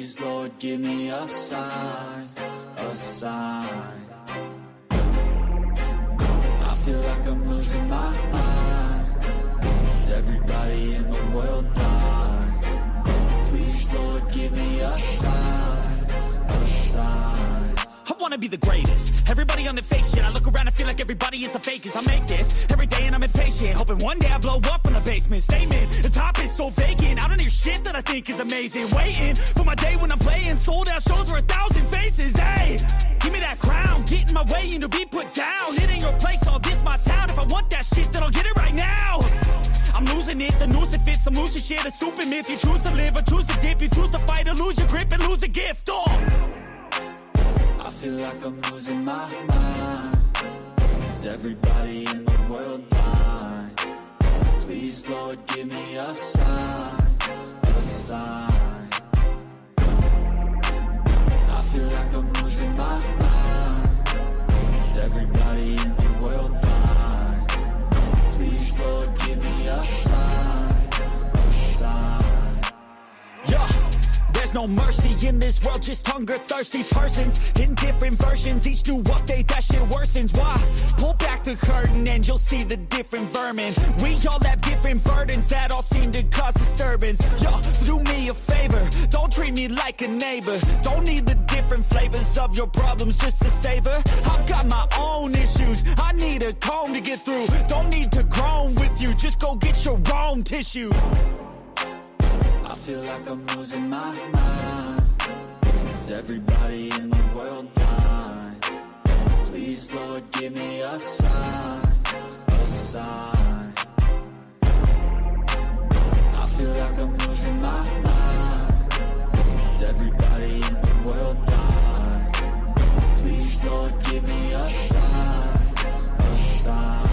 Please, Lord, give me a sign, a sign. I feel like I'm losing my mind. Is everybody in the world blind? Please, Lord, give me a sign, a sign. I wanna be the greatest. Everybody on the fake shit. I look around and feel like everybody is the fakest. I make this every day and I'm impatient, hoping one day I blow up from the basement. Statement, the top is so vacant. I don't hear shit that I think is amazing. Waiting for my day when I'm playing sold out shows for 1,000 faces. Hey, give me that crown, get in my way and to be put down. It ain't your place, all this my town. If I want that shit, then I'll get it right now. I'm losing it, the noose it fits, some losing shit, a stupid myth. You choose to live or choose to dip, you choose to fight or lose your grip and lose a gift. I feel like I'm losing my mind. Is everybody in the world blind? Please, Lord, give me a sign, a sign. I feel like I'm losing my mind. Is everybody in the world blind? Please, Lord, give me a sign, a sign. Yeah. There's no mercy in this world, just hunger-thirsty persons in different versions. Each new update, that shit worsens. Why? Pull back the curtain and you'll see the different vermin. We all have different burdens that all seem to cause disturbance. Yo, do me a favor, don't treat me like a neighbor. Don't need the different flavors of your problems just to savor. I've got my own issues, I need a comb to get through. Don't need to groan with you, just go get your own tissue. I feel like I'm losing my mind. Is everybody in the world blind? Please, Lord, give me a sign, a sign. I feel like I'm losing my mind. Is everybody in the world blind? Please, Lord, give me a sign, a sign.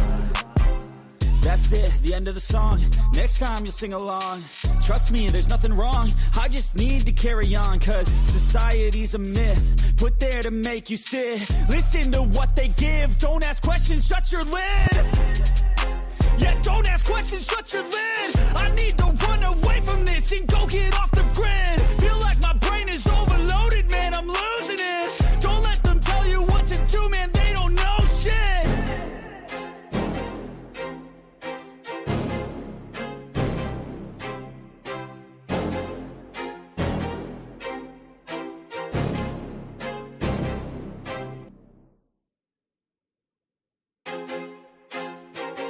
That's it, the end of the song. Next time you'll sing along. Trust me, there's nothing wrong. I just need to carry on, cause society's a myth put there to make you sit. Listen to what they give. Don't ask questions, shut your lid. Yeah, don't ask questions, shut your lid. I need to run away from this and go get off the grid. Feel like my brain is overloaded, man, I'm losing it. Don't let them tell you what to do, man, they don't know shit.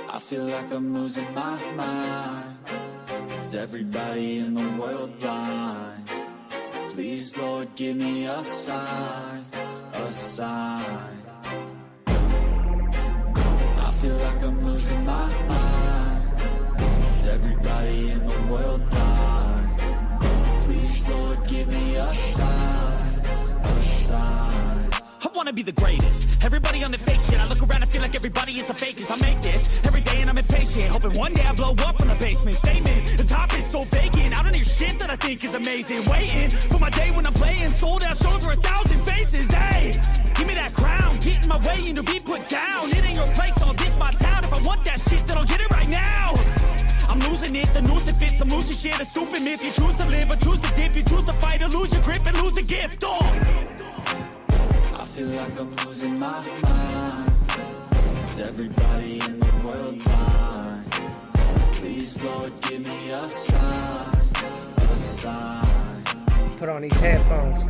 I feel like I'm losing my mind. Is everybody in the world blind? Please, Lord, give me a sign, a sign. I feel like I'm losing my mind. Is everybody in the world blind? Please, Lord, give me a sign, a sign. I wanna be the greatest. Everybody on the fake shit. I look around and feel like everybody is the fakest. I make this every day and I'm impatient, hoping one day I blow up from the basement. Statement, the top is so vacant. I don't hear shit that I think is amazing. Waiting for my day when I'm playing sold out shows for 1,000 faces. Hey, give me that crown, get in my way and to be put down. It ain't your place, all this my town. If I want that shit, then I'll get it right now. I'm losing it, the noose it fits, some losing shit, a stupid myth. You choose to live or choose to dip, you choose to fight or lose your grip and lose a gift. I feel like I'm losing my mind. Is everybody in the world blind? Please, Lord, give me a sign, a sign. Put on these headphones.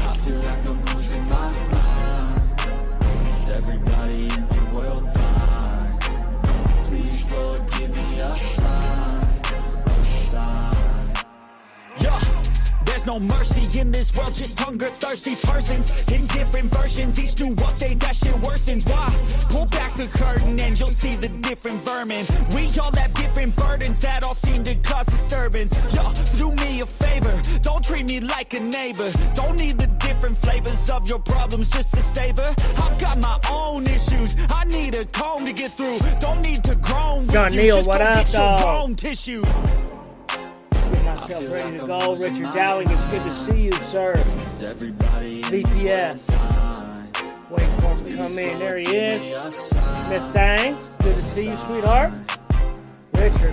I feel like I'm losing my mind. Is everybody in the world blind? Please, Lord, give me a sign, a sign. Yeah. There's no mercy in this world, just hunger-thirsty persons in different versions. Each new update, that shit worsens. Why? Pull back the curtain and you'll see the different vermin. We all have different burdens that all seem to cause disturbance. Yo, do me a favor, don't treat me like a neighbor. Don't need the different flavors of your problems just to savor. I've got my own issues, I need a comb to get through. Don't need to groan with John you, Neal, just what go up, get your dog? own tissue. Get myself ready to go. Richard Dowling, it's good to see you, sir. VPS. Wait for him to come in. There he is. Miss Dang, good to see you, sweetheart.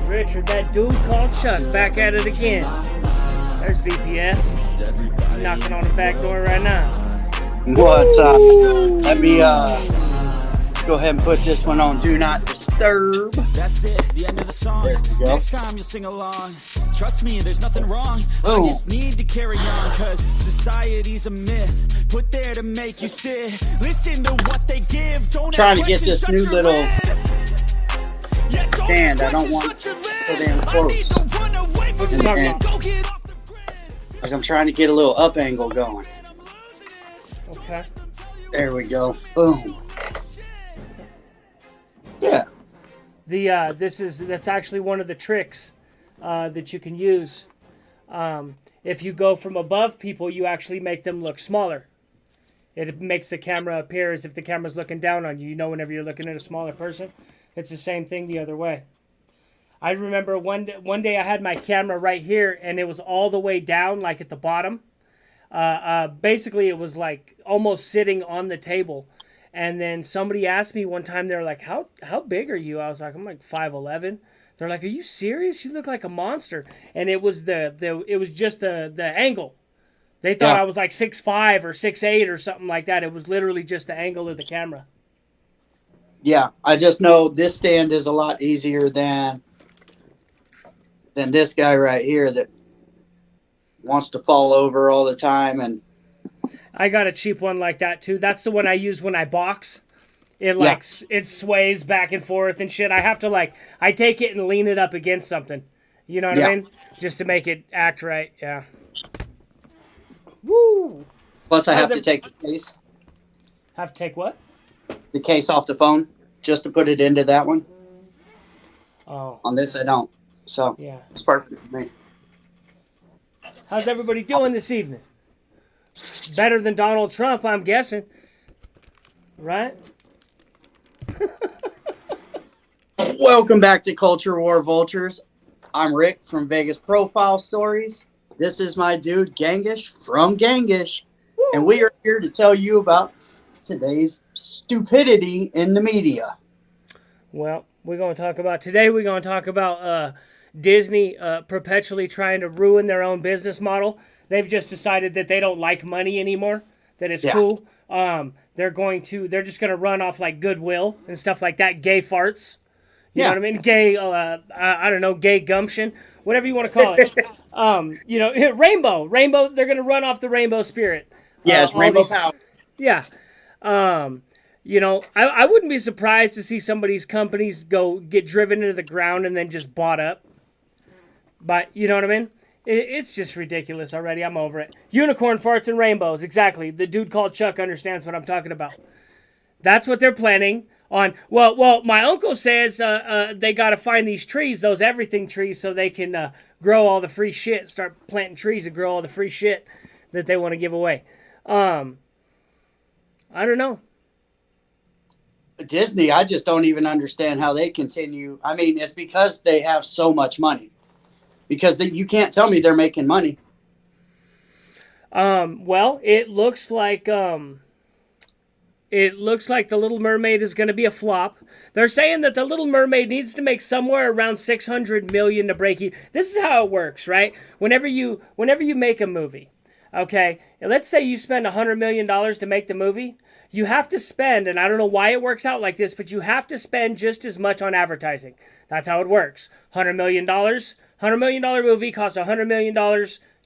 Richard, that dude called Chuck, back at it again. There's VPS. Knocking on the back door right now. What's up? Let me go ahead and put this one on Do Not Disturb. That's it, the end of the song. There we go. Next time you sing along. Trust me, there's nothing wrong. I just need to carry on, cause society's a myth put there to make you sit. Listen to what they give. Don't trying to get this new little stand. I don't want so damn close. Like I'm trying to get a little up angle going. Okay. There we go. Boom. Yeah. That's actually one of the tricks that you can use. If you go from above people, you actually make them look smaller. It makes the camera appear as if the camera's looking down on you. You know, whenever you're looking at a smaller person, it's the same thing the other way. I remember one day I had my camera right here, and it was all the way down, like at the bottom. Basically, it was like almost sitting on the table. And then somebody asked me one time, they're like, how big are you? I was like, I'm like 5'11". They're like, are you serious? You look like a monster. And it was it was just the angle. They thought I was like 6'5" or 6'8" or something like that. It was literally just the angle of the camera. Yeah, I just know this stand is a lot easier than this guy right here that wants to fall over all the time. And I got a cheap one like that too. That's the one I use when I box. It it sways back and forth and shit. I have to I take it and lean it up against something. You know what I mean? Just to make it act right. Yeah. Woo! Plus I have to take the case. Have to take what? The case off the phone just to put it into that one. Oh. On this I don't. So yeah, it's perfect for me. How's everybody doing this evening? Better than Donald Trump, I'm guessing. Right? Welcome back to Culture War Vultures. I'm Rick from Vegas Profile Stories. This is my dude Gangish from Gangish. Woo. And we are here to tell you about today's stupidity in the media. Well, we're going to talk about Disney perpetually trying to ruin their own business model. They've just decided that they don't like money anymore, that it's cool. They're just going to run off like goodwill and stuff like that, gay farts. You know what I mean? Gay, I don't know, gay gumption, whatever you want to call it. Rainbow, they're going to run off the rainbow spirit. Yes, rainbow power. Yeah. I wouldn't be surprised to see some of these companies get driven into the ground and then just bought up. But, you know what I mean? It's just ridiculous already. I'm over it. Unicorn farts and rainbows. Exactly. The dude called Chuck understands what I'm talking about. That's what they're planning on. Well, my uncle says they got to find these trees, those everything trees, so they can grow all the free shit, start planting trees and grow all the free shit that they want to give away. I don't know. Disney, I just don't even understand how they continue. I mean, it's because they have so much money. Because you can't tell me they're making money. Well, it looks like The Little Mermaid is going to be a flop. They're saying that The Little Mermaid needs to make somewhere around $600 million to break even. This is how it works, right? Whenever you make a movie, okay, and let's say you spend $100 million to make the movie, you have to spend, and I don't know why it works out like this, but you have to spend just as much on advertising. That's how it works. $100 million movie costs $100 million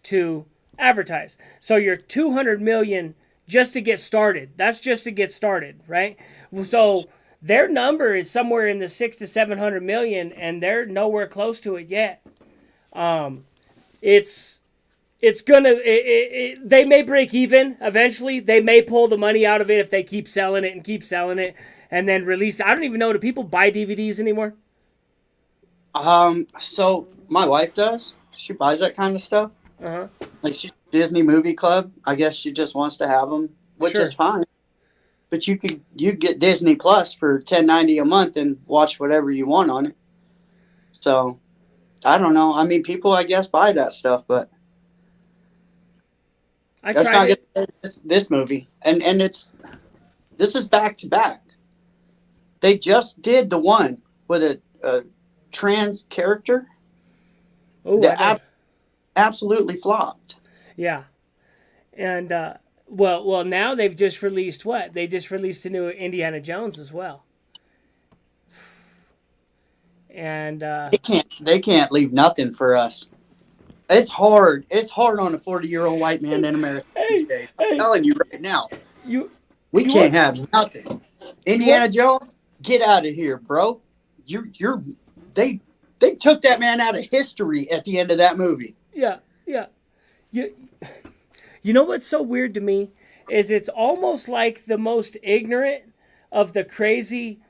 to advertise. So you're $200 million just to get started. That's just to get started, right? So their number is somewhere in the $600 to $700 million, and they're nowhere close to it yet. They may break even eventually. They may pull the money out of it if they keep selling it and then release. I don't even know, do people buy DVDs anymore? So my wife does. She buys that kind of stuff. Uh-huh. Like she's Disney Movie Club. I guess she just wants to have them, which is fine. But you get Disney Plus for $10.90 a month and watch whatever you want on it. So I don't know. I mean, people I guess buy that stuff, but that's not this movie. And this is back to back. They just did the one with a trans character. Oh, absolutely flopped. Yeah. And well, now they've just released what? They just released a new Indiana Jones as well. And They can't leave nothing for us. It's hard. It's hard on a 40-year-old white man in America these hey, days. I'm hey, telling you right now, you we you can't want have nothing. you Indiana want Jones, get out of here, bro. You're they they took that man out of history at the end of that movie. yeah, yeah. You you know what's so weird to me is it's almost like the most ignorant of the crazy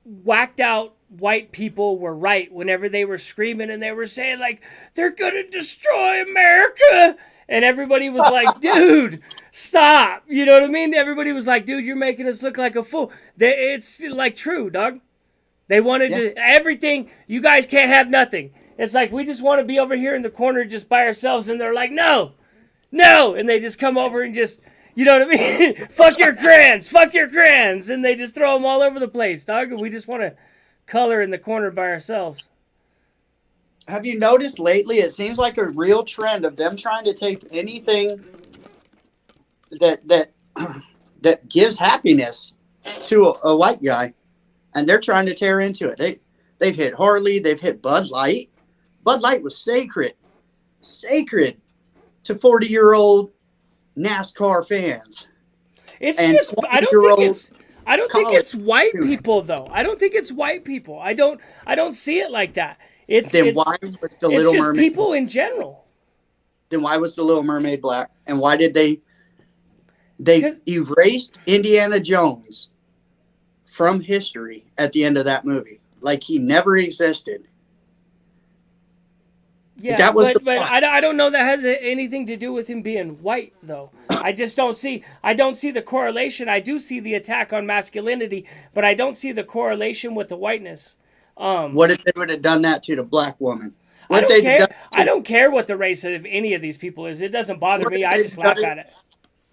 whacked out white people were right whenever they were screaming and they were saying like they're gonna destroy America, and everybody was like, dude, stop. You know what I mean? Everybody was like, dude, you're making us look like a fool. It's like true, dog. They wanted Yeah. to everything. You guys can't have nothing. It's like we just want to be over here in the corner just by ourselves, and they're like, no, no, and they just come over and just, you know what I mean? Fuck your crayons, and they just throw them all over the place, dog. And we just want to color in the corner by ourselves. Have you noticed lately? It seems like a real trend of them trying to take anything that that gives happiness to a white guy, and they're trying to tear into it. They've hit Harley. They've hit Bud Light. Bud Light was sacred to 40-year-old NASCAR fans. It's And just I don't 20-year-old think it's white students. people though. I don't think it's white people. I don't see it like that. It's Then it's, why was the it's Little just Mermaid? people in general. Then why was the Little Mermaid black? And why did they 'Cause- erased Indiana Jones from history at the end of that movie? Like he never existed. Yeah, That was but the plot. I don't know that has anything to do with him being white though. I just don't see the correlation. I do see the attack on masculinity, but I don't see the correlation with the whiteness. What if they would have done that to the black woman? I What if don't they'd care. done I don't care what the race of any of these people is. It doesn't bother What me. if I they'd just laugh done at it? it.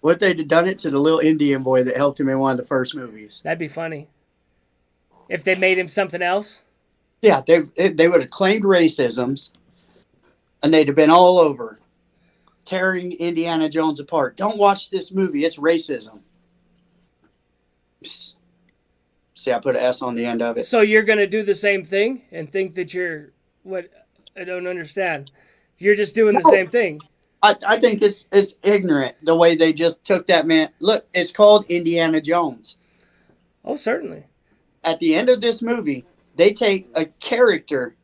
What if they'd have done it to the little Indian boy that helped him in one of the first movies? That'd be funny. If they made him something else. Yeah, they would have claimed racisms, and they'd have been all over tearing Indiana Jones apart. Don't watch this movie; it's racism. Psst. See, I put an S on the end of it. So you're gonna do the same thing and think that you're what? I don't understand. You're just doing the No. same thing. I think it's ignorant the way they just took that man. Look, it's called Indiana Jones. Oh, certainly. At the end of this movie, they take a character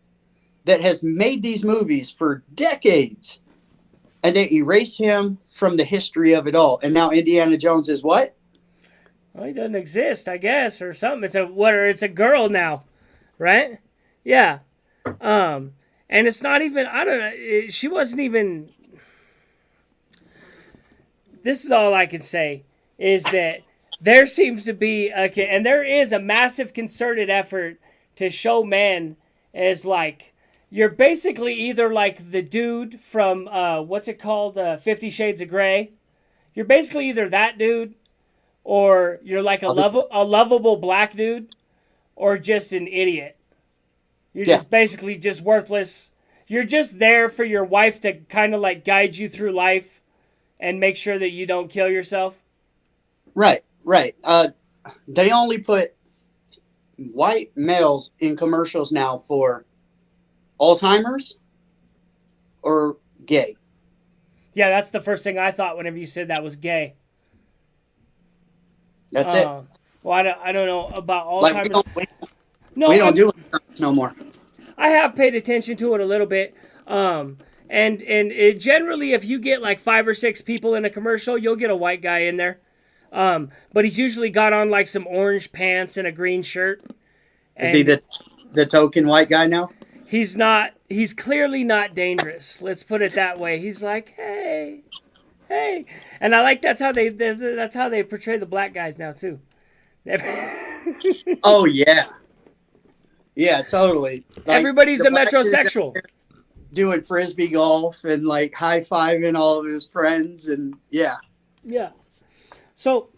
that has made these movies for decades, and they erase him from the history of it all. And now Indiana Jones is what? Well, he doesn't exist, I guess, or something. It's a girl now, right? Yeah. And it's not even. I don't know. She wasn't even. This is all I can say is that there seems to be and there is a massive concerted effort to show men as like you're basically either like the dude from what's it called, 50 Shades of Grey. You're basically either that dude, or you're like a lovable black dude, or just an idiot. You're just basically just worthless. You're just there for your wife to kind of like guide you through life and make sure that you don't kill yourself. Right. They only put white males in commercials now for Alzheimer's or gay. Yeah, that's the first thing I thought whenever you said that was gay. That's it. Well, I don't know about Like Alzheimer's. we don't do it no more. I have paid attention to it a little bit. And it generally, if you get like 5 or 6 people in a commercial, you'll get a white guy in there. But he's usually got on like some orange pants and a green shirt. Is he the token white guy now? He's not. He's clearly not dangerous. Let's put it that way. He's like, hey, and I like that's how they portray the black guys now too. Oh yeah, totally. Like, Everybody's the a black dude metrosexual. doing frisbee golf and like high fiving all of his friends, and yeah. So,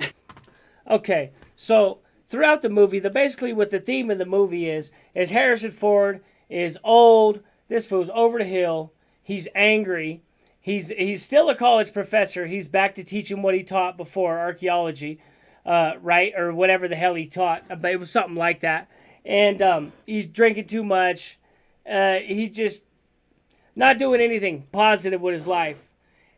okay. So throughout the movie, basically what the theme of the movie is Harrison Ford is old. This fool's over the hill. He's angry. He's still a college professor. He's back to teaching what he taught before, archaeology, right? Or whatever the hell he taught. But it was something like that. And he's drinking too much. He just not doing anything positive with his life.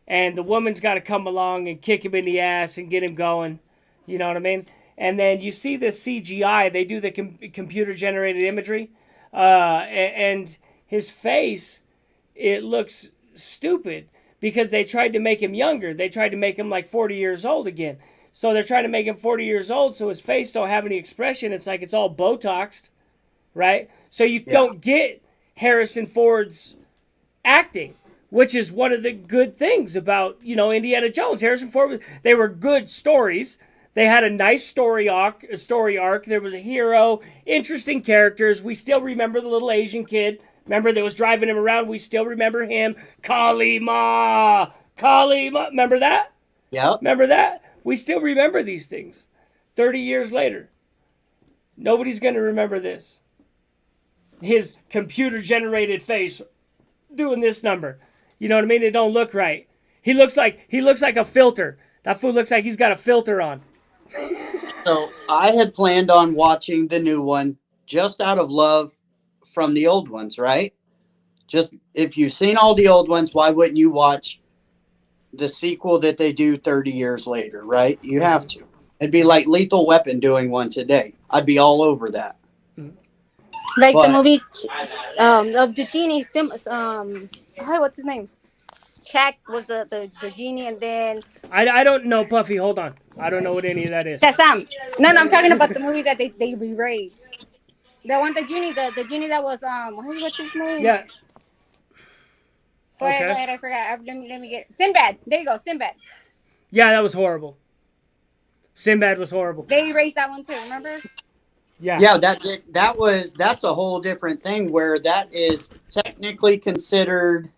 And the woman's got to come along and kick him in the ass and get him going. You know what I mean? And then you see this CGI. They do the computer-generated imagery. And his face, it looks stupid because they tried to make him younger. They tried to make him like 40 years old again. So they're trying to make him 40 years old so his face don't have any expression. It's like it's all Botoxed, right? So you don't get Harrison Ford's acting, which is one of the good things about, Indiana Jones. Harrison Ford, they were good stories. They had a nice story arc. There was a hero, interesting characters. We still remember the little Asian kid. Remember that was driving him around? We still remember him. Kalima. Remember that? Yeah. Remember that? We still remember these things. 30 years later. Nobody's going to remember this. His computer-generated face doing this number. You know what I mean? It don't look right. He looks like a filter. That fool looks like he's got a filter on. So I had planned on watching the new one just out of love from the old ones, right? Just if you've seen all the old ones, why wouldn't you watch the sequel that they do 30 years later, right? You have to. It'd be like Lethal Weapon doing one today. I'd be all over that. Like the movie of the genie. What's his name? Shaq was the genie, and then I don't know, Puffy. Hold on. I don't know what any of that is. Shazam. No, I'm talking about the movie that they re-raised. The one, the genie that was what's his name? Yeah. Go ahead. I forgot. Let me get Sinbad. There you go, Sinbad. Yeah, that was horrible. Sinbad was horrible. They erased that one too. Remember? Yeah. Yeah, that's a whole different thing where that is technically considered.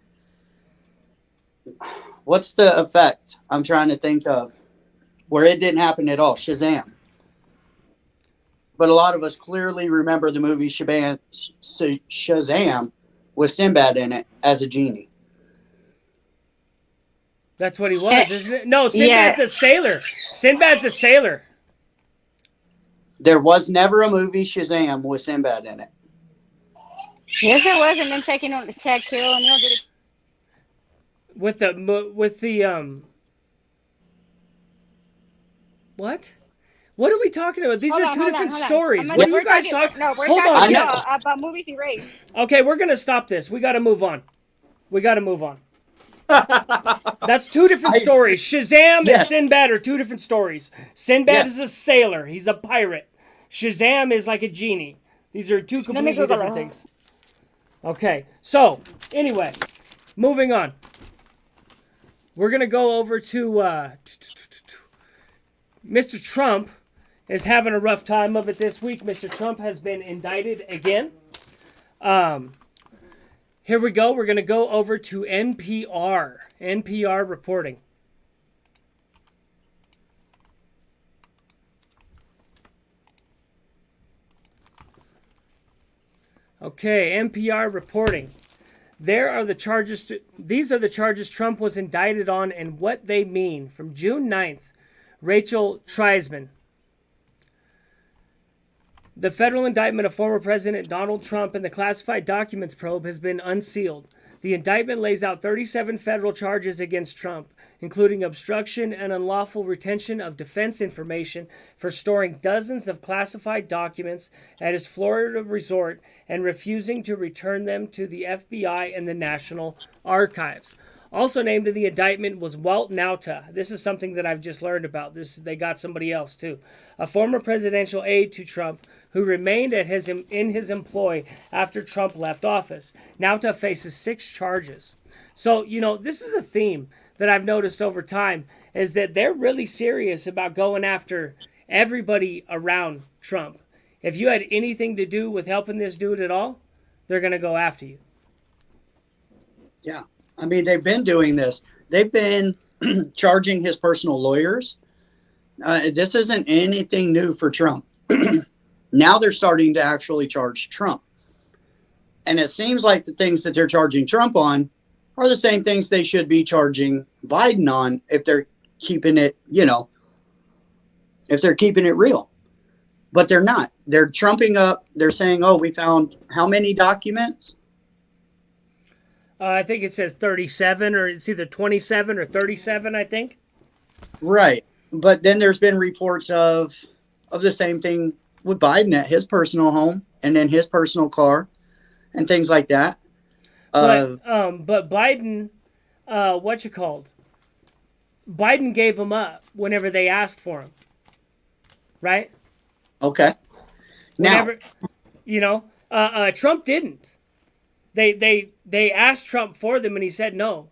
What's the effect I'm trying to think of where it didn't happen at all? Shazam. But a lot of us clearly remember the movie Shazam with Sinbad in it as a genie. That's what he was, isn't it? No, Sinbad's a sailor. Sinbad's a sailor. There was never a movie Shazam with Sinbad in it. Yes, it was, and then Shaquille O'Neal did it. With the what? What are we talking about? These are two different stories. What are you guys talking? No, we're Hold talking on. about movies erased. Okay, we're gonna stop this. We got to move on. That's two different stories. Shazam and Sinbad are two different stories. Sinbad is a sailor. He's a pirate. Shazam is like a genie. These are two completely different things. Okay, so anyway, moving on. We're going to go over to Mr. Trump is having a rough time of it this week. Mr. Trump has been indicted again. Here we go. We're going to go over to NPR. NPR reporting. Okay, NPR reporting. These are the charges Trump was indicted on and what they mean. From June 9th, Rachel Treisman. The federal indictment of former President Donald Trump and the classified documents probe has been unsealed. The indictment lays out 37 federal charges against Trump, including obstruction and unlawful retention of defense information for storing dozens of classified documents at his Florida resort and refusing to return them to the FBI and the National Archives. Also named in the indictment was Walt Nauta. This is something that I've just learned about. They got somebody else too. A former presidential aide to Trump who remained in his employ after Trump left office. Nauta faces 6 charges. So, this is a theme that I've noticed over time, is that they're really serious about going after everybody around Trump. If you had anything to do with helping this dude at all, they're going to go after you. Yeah. I mean, they've been doing this. They've been charging his personal lawyers. This isn't anything new for Trump. Now they're starting to actually charge Trump. And it seems like the things that they're charging Trump on are the same things they should be charging Biden on if they're keeping it, if they're keeping it real. But they're not. They're trumping up. They're saying, oh, we found how many documents? I think it says 37, or it's either 27 or 37, I think. Right. But then there's been reports of the same thing with Biden at his personal home and in his personal car and things like that. But Biden, Biden gave them up whenever they asked for him. Right? Okay. Now, Trump didn't. They asked Trump for them and he said no.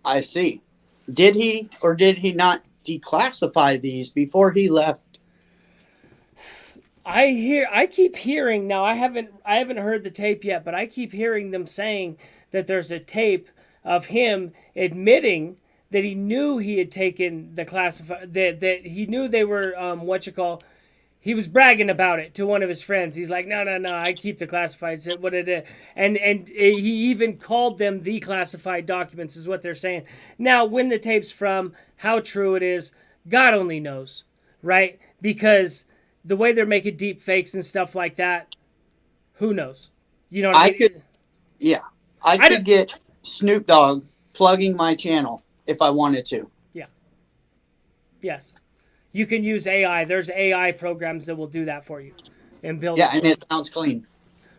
I see. Did he or did he not declassify these before he left? I keep hearing now. I haven't heard the tape yet, but I keep hearing them saying that there's a tape of him admitting that he knew he had taken the classified, that he knew they were he was bragging about it to one of his friends. He's like, no, I keep the classified. What it is, and he even called them the classified documents, is what they're saying. Now, when the tape's from, how true it is, God only knows, right? Because the way they're making deep fakes and stuff like that, who knows? You know what I mean? I could get Snoop Dogg plugging my channel if I wanted to. Yeah. Yes. You can use AI. There's AI programs that will do that for you and build. Yeah, and it sounds clean.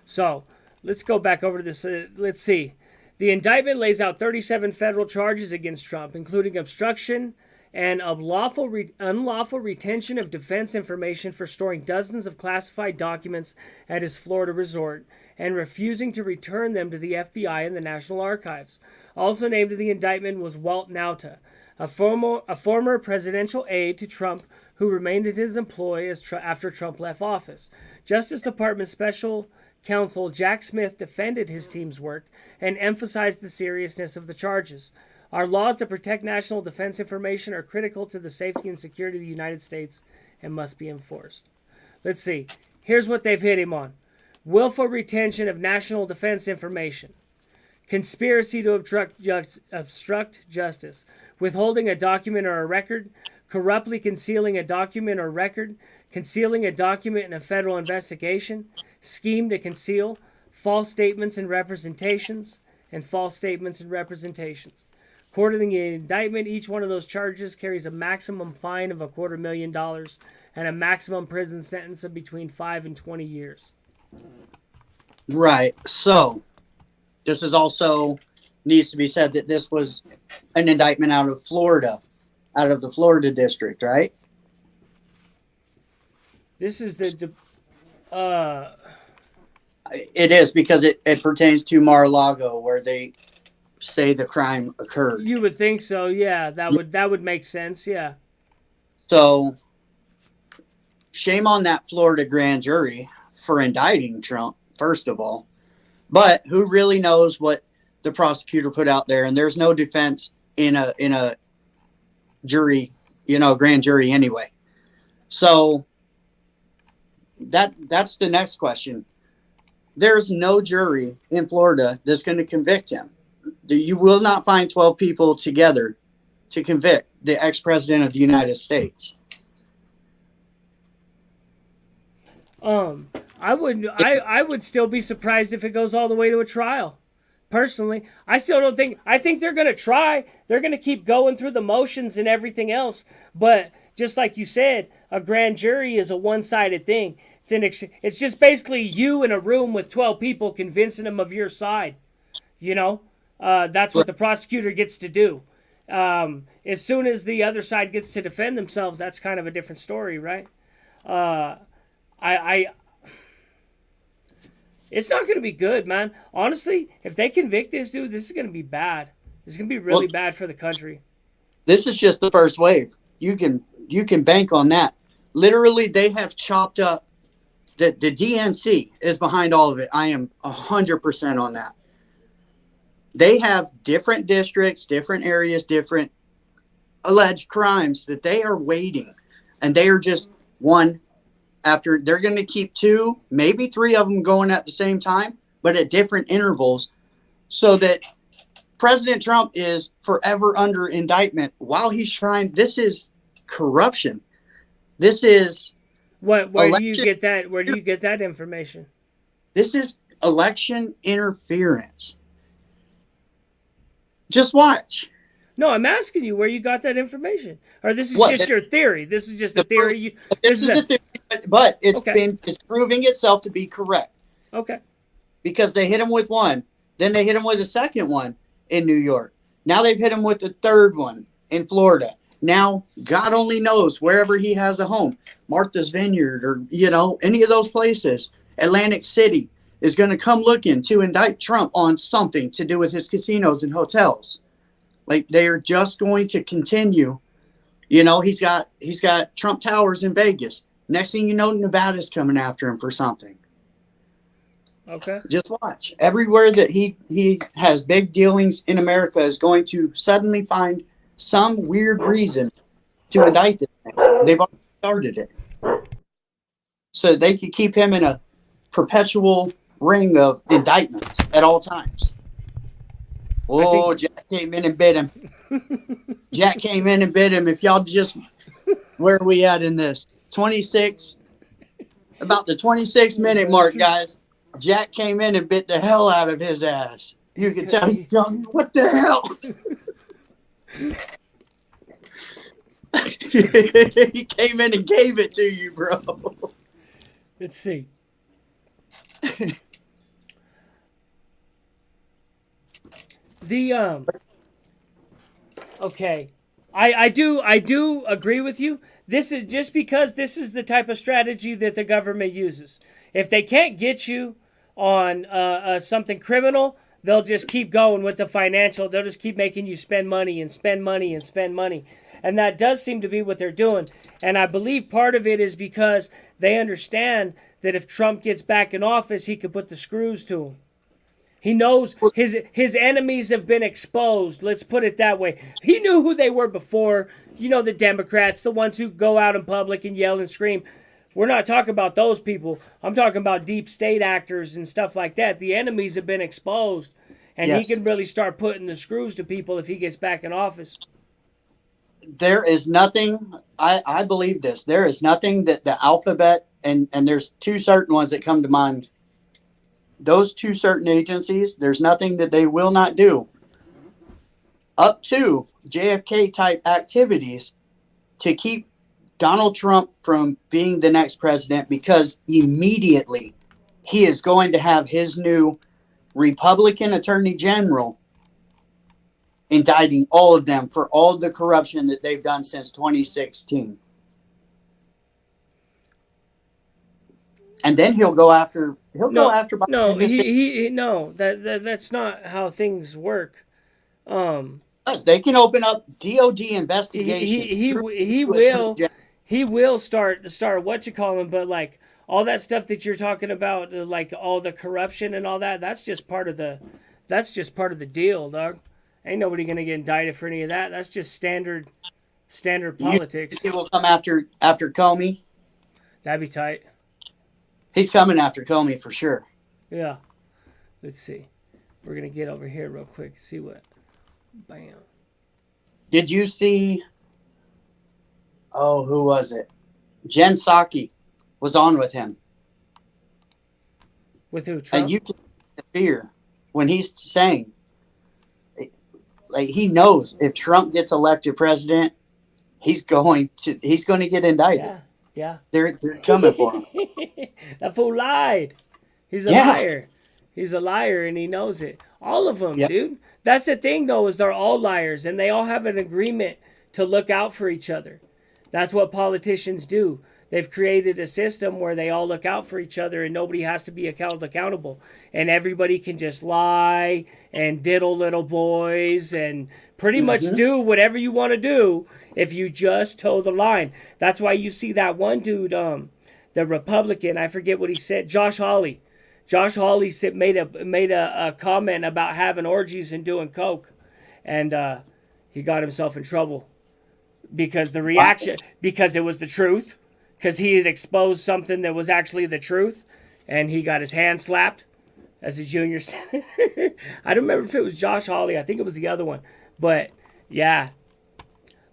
So let's go back over to this. Let's see. The indictment lays out 37 federal charges against Trump, including obstruction and unlawful retention of defense information for storing dozens of classified documents at his Florida resort and refusing to return them to the FBI and the National Archives. Also named in the indictment was Walt Nauta, a former presidential aide to Trump who remained in his employ after Trump left office. Justice Department Special Counsel Jack Smith defended his team's work and emphasized the seriousness of the charges. Our laws to protect national defense information are critical to the safety and security of the United States and must be enforced. Let's see. Here's what they've hit him on. Willful retention of national defense information. Conspiracy to obstruct justice. Withholding a document or a record. Corruptly concealing a document or record. Concealing a document in a federal investigation. Scheme to conceal. False statements and representations. And false statements and representations. According to the indictment, each one of those charges carries a maximum fine of $250,000 and a maximum prison sentence of between 5 and 20 years. Right. So, this is also needs to be said that this was an indictment out of Florida, out of the Florida district, right? This is It is because it pertains to Mar-a-Lago, where they say the crime occurred. You would think so, yeah. That would make sense, yeah. So, shame on that Florida grand jury for indicting Trump, first of all. But who really knows what the prosecutor put out there? And there's no defense in a jury, grand jury anyway. So that's the next question. There's no jury in Florida that's going to convict him. You will not find 12 people together to convict the ex-president of the United States. I would still be surprised if it goes all the way to a trial. Personally, I think they're going to try. They're going to keep going through the motions and everything else. But just like you said, a grand jury is a one-sided thing. It's just basically you in a room with 12 people convincing them of your side. That's what the prosecutor gets to do. As soon as the other side gets to defend themselves, that's kind of a different story, right? It's not going to be good, man. Honestly, if they convict this dude, this is going to be bad. It's going to be really bad for the country. This is just the first wave. You can bank on that. Literally, they have chopped up. The DNC is behind all of it. I am 100% on that. They have different districts, different areas, different alleged crimes that they are waiting. And they are just one after. They're going to keep 2, maybe 3 of them going at the same time, but at different intervals, so that President Trump is forever under indictment while he's trying. This is corruption. This is Where do you get that? Where do you get that information? This is election interference. Just watch. No, I'm asking you where you got that information. Or this is What? just your theory. This is just a theory. This is a theory, but it's Okay. it's proving itself to be correct. Okay. Because they hit him with one, then they hit him with a second one in New York. Now they've hit him with the third one in Florida. Now, God only knows wherever he has a home, Martha's Vineyard or, any of those places, Atlantic City is going to come looking to indict Trump on something to do with his casinos and hotels. Like they are just going to continue. He's got Trump Towers in Vegas. Next thing you know, Nevada's coming after him for something. Okay. Just watch. Everywhere that he has big dealings in America is going to suddenly find some weird reason to indict this man. They've already started it. So they could keep him in a perpetual ring of indictments at all times. Oh, Jack came in and bit him. Jack came in and bit him. If y'all just, where are we at in this? 26, about the 26-minute mark, guys. Jack came in and bit the hell out of his ass. You can tell he's telling you, what the hell? He came in and gave it to you, bro. Let's see. Okay. I do agree with you. This is just because this is the type of strategy that the government uses. If they can't get you on something criminal, they'll just keep going with the financial. They'll just keep making you spend money and spend money and spend money. And that does seem to be what they're doing. And I believe part of it is because they understand that if Trump gets back in office, he could put the screws to him. He knows his enemies have been exposed. Let's put it that way. He knew who they were before. The Democrats, the ones who go out in public and yell and scream. We're not talking about those people. I'm talking about deep state actors and stuff like that. The enemies have been exposed. And Yes. he can really start putting the screws to people if he gets back in office. There is nothing, I believe this, there is nothing that the alphabet, and there's two certain ones that come to mind. Those two certain agencies, there's nothing that they will not do up to JFK type activities to keep Donald Trump from being the next president, because immediately he is going to have his new Republican Attorney General indicting all of them for all the corruption that they've done since 2016. And then he'll go after Biden. No, that's not how things work. They can open up DOD investigations. He will start what you call him, but like all that stuff that you're talking about, like all the corruption and all that, that's just part of the deal, dog. Ain't nobody gonna get indicted for any of that. That's just standard politics. He will come after Comey. That'd be tight. He's coming after Comey for sure. Yeah. Let's see. We're gonna get over here real quick. See what. Bam. Did you see? Oh, who was it? Jen Psaki was on with him. With who? Trump? And you can see the fear when he's saying, like, he knows if Trump gets elected president, he's going to get indicted. Yeah. They're coming for him. That fool lied. He's a liar. He's a liar, and he knows it. All of them, dude. That's the thing, though, is they're all liars, and they all have an agreement to look out for each other. That's what politicians do. They've created a system where they all look out for each other, and nobody has to be held accountable. And everybody can just lie and diddle little boys and pretty much do whatever you want to do if you just toe the line. That's why you see that one dude, the Republican, I forget what he said, Josh Hawley. Josh Hawley made a comment about having orgies and doing coke, and he got himself in trouble because the reaction, because it was the truth, because he had exposed something that was actually the truth, and he got his hand slapped as a junior senator. I don't remember if it was Josh Hawley. I think it was the other one. But yeah,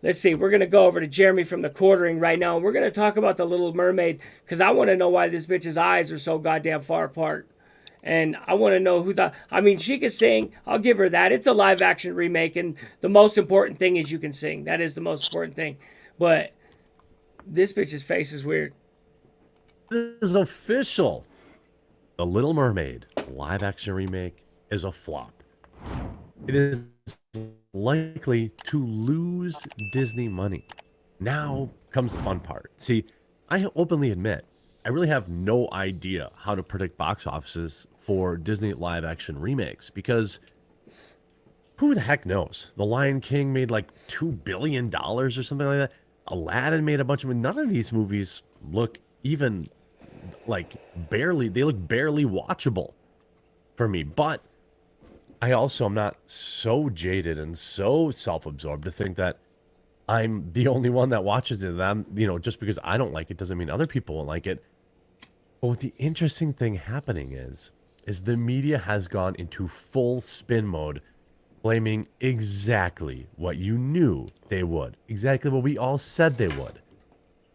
let's see. We're going to go over to Jeremy from the quartering right now. And we're going to talk about the Little Mermaid because I want to know why this bitch's eyes are so goddamn far apart. And I want to know who thought. I mean, she can sing. I'll give her that. It's a live action remake. And the most important thing is you can sing. That is the most important thing. But this bitch's face is weird. It is official. The Little Mermaid live action remake is a flop. It is likely to lose Disney money. Now comes the fun part. See, I openly admit, I really have no idea how to predict box offices for Disney live action remakes because who the heck knows? The Lion King made like $2 billion or something like that. Aladdin made a bunch of. None of these movies look even like barely. They look barely watchable for me. But I also am not so jaded and so self-absorbed to think that I'm the only one that watches it. That just because I don't like it doesn't mean other people won't like it. But what the interesting thing happening is the media has gone into full spin mode, blaming exactly what you knew they would, exactly what we all said they would,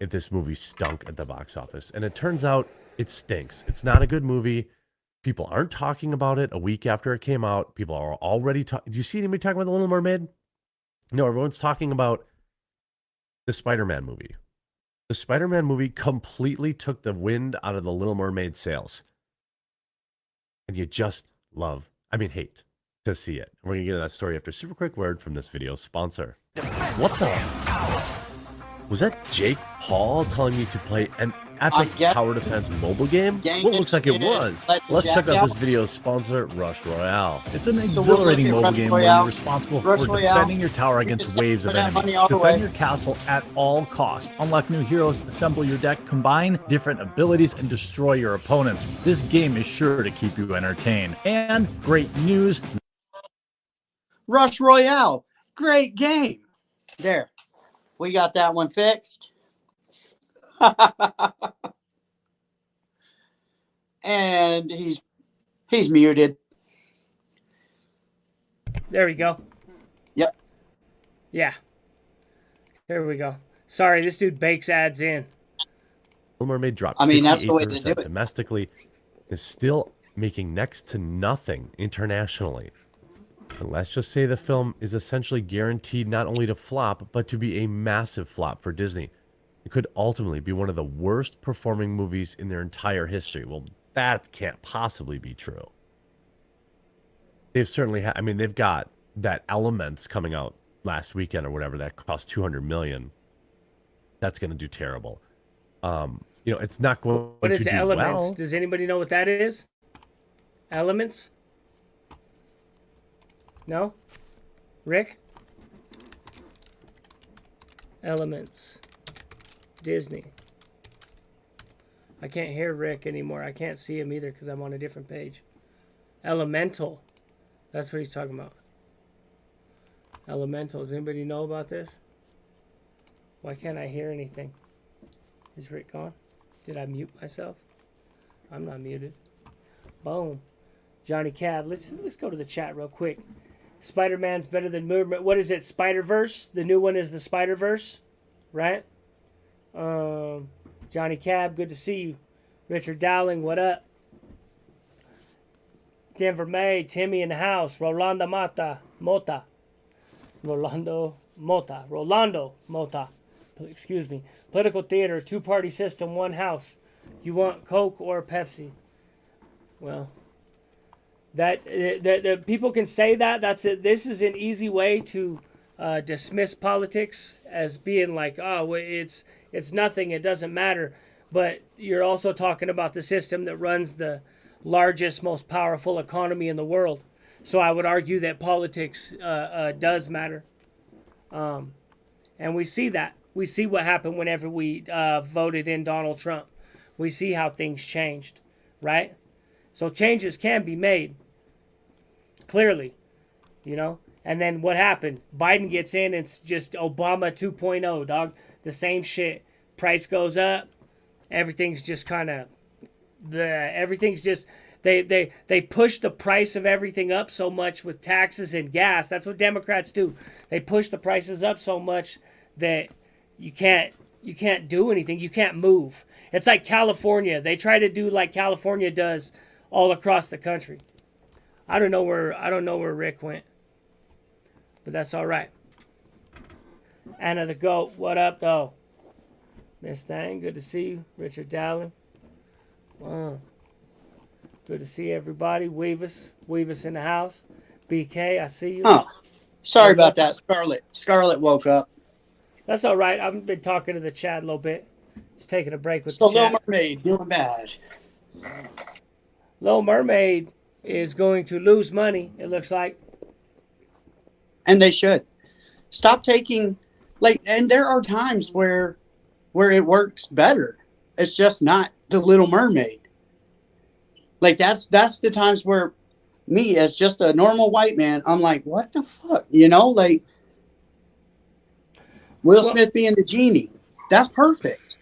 if this movie stunk at the box office. And it turns out it stinks. It's not a good movie. People aren't talking about it a week after it came out. People are already talking. Do you see anybody talking about The Little Mermaid? No, everyone's talking about the Spider-Man movie. The Spider-Man movie completely took the wind out of the Little Mermaid sails. And you just hate to see it. We're going to get into that story after a super quick word from this video's sponsor. What the? Was that Jake Paul telling me to play an epic tower defense mobile game? Well, it looks like it was. Let's check out this video's sponsor, Rush Royale. It's an exhilarating mobile game where you're responsible for defending your tower against waves of enemies. Defend your castle at all costs. Unlock new heroes, assemble your deck, combine different abilities, and destroy your opponents. This game is sure to keep you entertained. And great news. Rush Royale, great game. There, we got that one fixed. And he's muted. There we go. Yep. Yeah. There we go. Sorry, this dude bakes ads in. Little Mermaid dropped. I mean, that's the way to do it. Domestically, is still making next to nothing internationally. And let's just say the film is essentially guaranteed not only to flop, but to be a massive flop for Disney. It could ultimately be one of the worst performing movies in their entire history. Well, that can't possibly be true. They've certainly they've got that Elements coming out last weekend or whatever that cost $200 million. That's going to do terrible. It's not going to do well. What is Elements? Does anybody know what that is? Elements? No? Rick? Elements. Disney. I can't hear Rick anymore. I can't see him either because I'm on a different page. Elemental. That's what he's talking about. Elemental. Does anybody know about this? Why can't I hear anything? Is Rick gone? Did I mute myself? I'm not muted. Boom. Johnny Cab. Let's go to the chat real quick. Spider-Man's better than Mermaid. What is it? Spider-Verse? The new one is the Spider-Verse, right? Johnny Cab, good to see you. Richard Dowling, what up? Denver May, Timmy in the house. Rolando Mota. Excuse me. Political theater, two-party system, one house. You want Coke or Pepsi? Well, that the people can say that. That's it. This is an easy way to dismiss politics as being like, oh, it's nothing. It doesn't matter. But you're also talking about the system that runs the largest, most powerful economy in the world. So I would argue that politics does matter. And we see that. We see what happened whenever we voted in Donald Trump. We see how things changed, right? So changes can be made, clearly, And then what happened? Biden gets in, it's just Obama 2.0, dog. The same shit. Price goes up. Everything's just kind of... They push the price of everything up so much with taxes and gas. That's what Democrats do. They push the prices up so much that you can't do anything. You can't move. It's like California. They try to do like California does all across the country. I don't know where Rick went, but that's all right. Anna the Goat, what up though? Miss Thang, good to see you. Richard Dallin. Wow. Good to see everybody. Weavis in the house. BK, I see you. Oh, sorry about that, Scarlett. Scarlett woke up. That's all right. I've been talking to the chat a little bit. Just taking a break with So the chat. Little Mermaid doing bad. Little Mermaid is going to lose money, it looks like. And they should. Stop taking, like, and there are times where it works better. It's just not the Little Mermaid. Like, that's the times where me, as just a normal white man, I'm like, what the fuck? You know, like, Will Smith being the genie. That's perfect.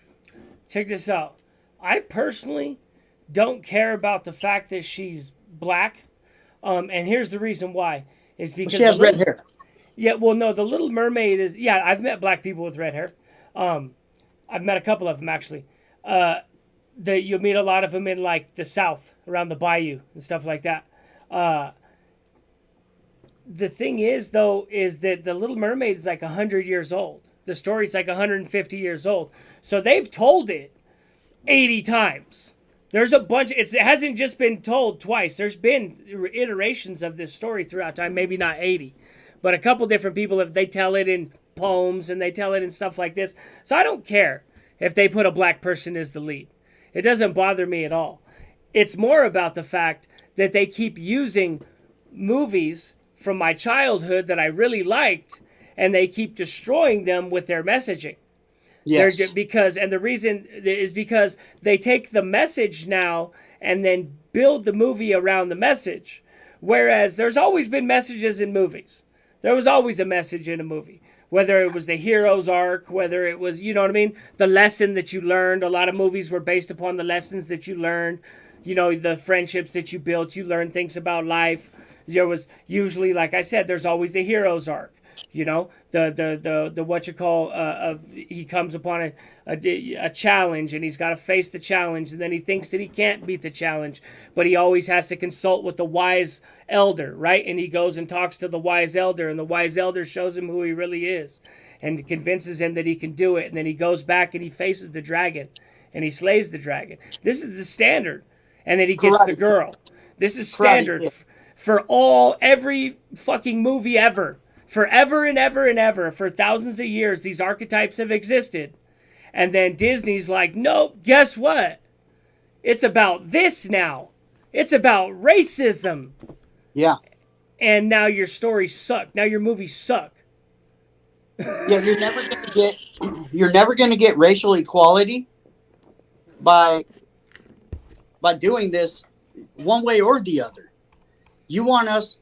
Check this out. I personally don't care about the fact that she's black. And here's the reason why. Is because she has red hair. Yeah, well, no, the Little Mermaid is... Yeah, I've met black people with red hair. I've met a couple of them, actually. You'll meet a lot of them in, like, the South, around the bayou and stuff like that. The thing is, though, is that the Little Mermaid is like 100 years old. The story's like 150 years old. So they've told it 80 times. There's a bunch. It hasn't just been told twice. There's been iterations of this story throughout time. Maybe not 80. But a couple different people, they tell it in poems and they tell it in stuff like this. So I don't care if they put a black person as the lead. It doesn't bother me at all. It's more about the fact that they keep using movies from my childhood that I really liked, and they keep destroying them with their messaging. Yes. The reason is because they take the message now and then build the movie around the message. Whereas there's always been messages in movies. There was always a message in a movie. Whether it was the hero's arc, whether it was, you know what I mean? The lesson that you learned. A lot of movies were based upon the lessons that you learned. You know, the friendships that you built. You learned things about life. There was usually, like I said, there's always a hero's arc. You know, the what you call, he comes upon a challenge and he's got to face the challenge, and then he thinks that he can't beat the challenge, but he always has to consult with the wise elder, right? And he goes and talks to the wise elder, and the wise elder shows him who he really is and convinces him that he can do it. And then he goes back and he faces the dragon and he slays the dragon. This is the standard. And then he gets the girl. This is standard for every fucking movie ever. Forever and ever and ever, for thousands of years, these archetypes have existed. And then Disney's like, nope, guess what? It's about this now. It's about racism. Yeah. And now your stories suck. Now your movies suck. Yeah, you're never gonna get racial equality by doing this one way or the other. You want us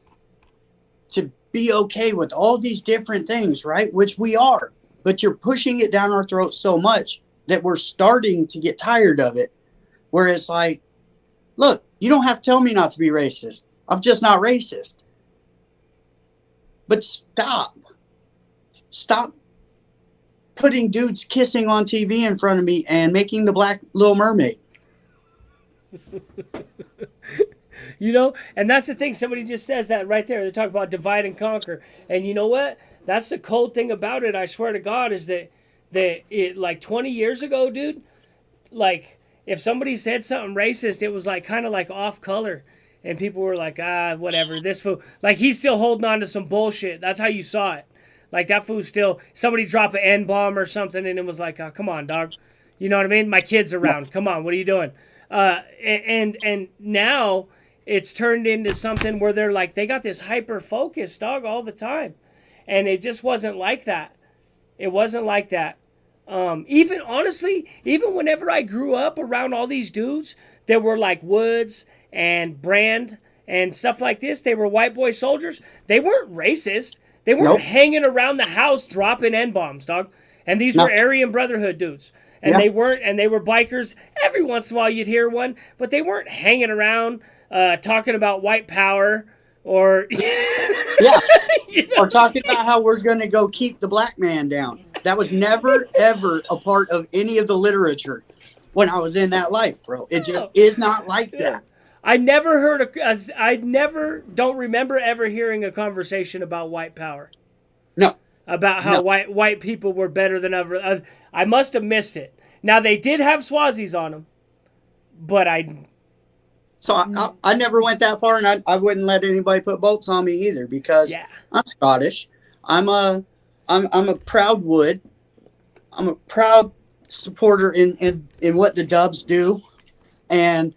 to be okay with all these different things, right? Which we are, but you're pushing it down our throats so much that we're starting to get tired of it. Where it's like, look, you don't have to tell me not to be racist. I'm just not racist. But stop putting dudes kissing on TV in front of me and making the black Little Mermaid. You know, and that's the thing. Somebody just says that right there. They talk about divide and conquer. And you know what? That's the cold thing about it, I swear to God, is that it, like 20 years ago, dude, like if somebody said something racist, it was like kind of like off color. And people were like, whatever, this fool. Like he's still holding on to some bullshit. That's how you saw it. Like that fool still, somebody drop an N-bomb or something and it was like, oh, come on, dog. You know what I mean? My kid's around. Come on, what are you doing? And now it's turned into something where they're like, they got this hyper focus, dog, all the time. And it just wasn't like that. It wasn't like that. Even honestly, even whenever I grew up around all these dudes that were like Woods and Brand and stuff like this, they were white boy soldiers. They weren't racist. They weren't hanging around the house dropping N-bombs, dog. And these were Aryan Brotherhood dudes. And they were bikers. Every once in a while you'd hear one, but they weren't hanging around talking about white power or Yeah. Or talking about how we're going to go keep the black man down. That was never, ever a part of any of the literature when I was in that life, bro. It just is not like that. I never heard don't remember ever hearing a conversation about white power. No. About how white people were better than other. I must have missed it. Now they did have Swazis on them, but So I never went that far, and I wouldn't let anybody put bolts on me either because I'm Scottish. I'm a proud Wood. I'm a proud supporter in what the Dubs do, and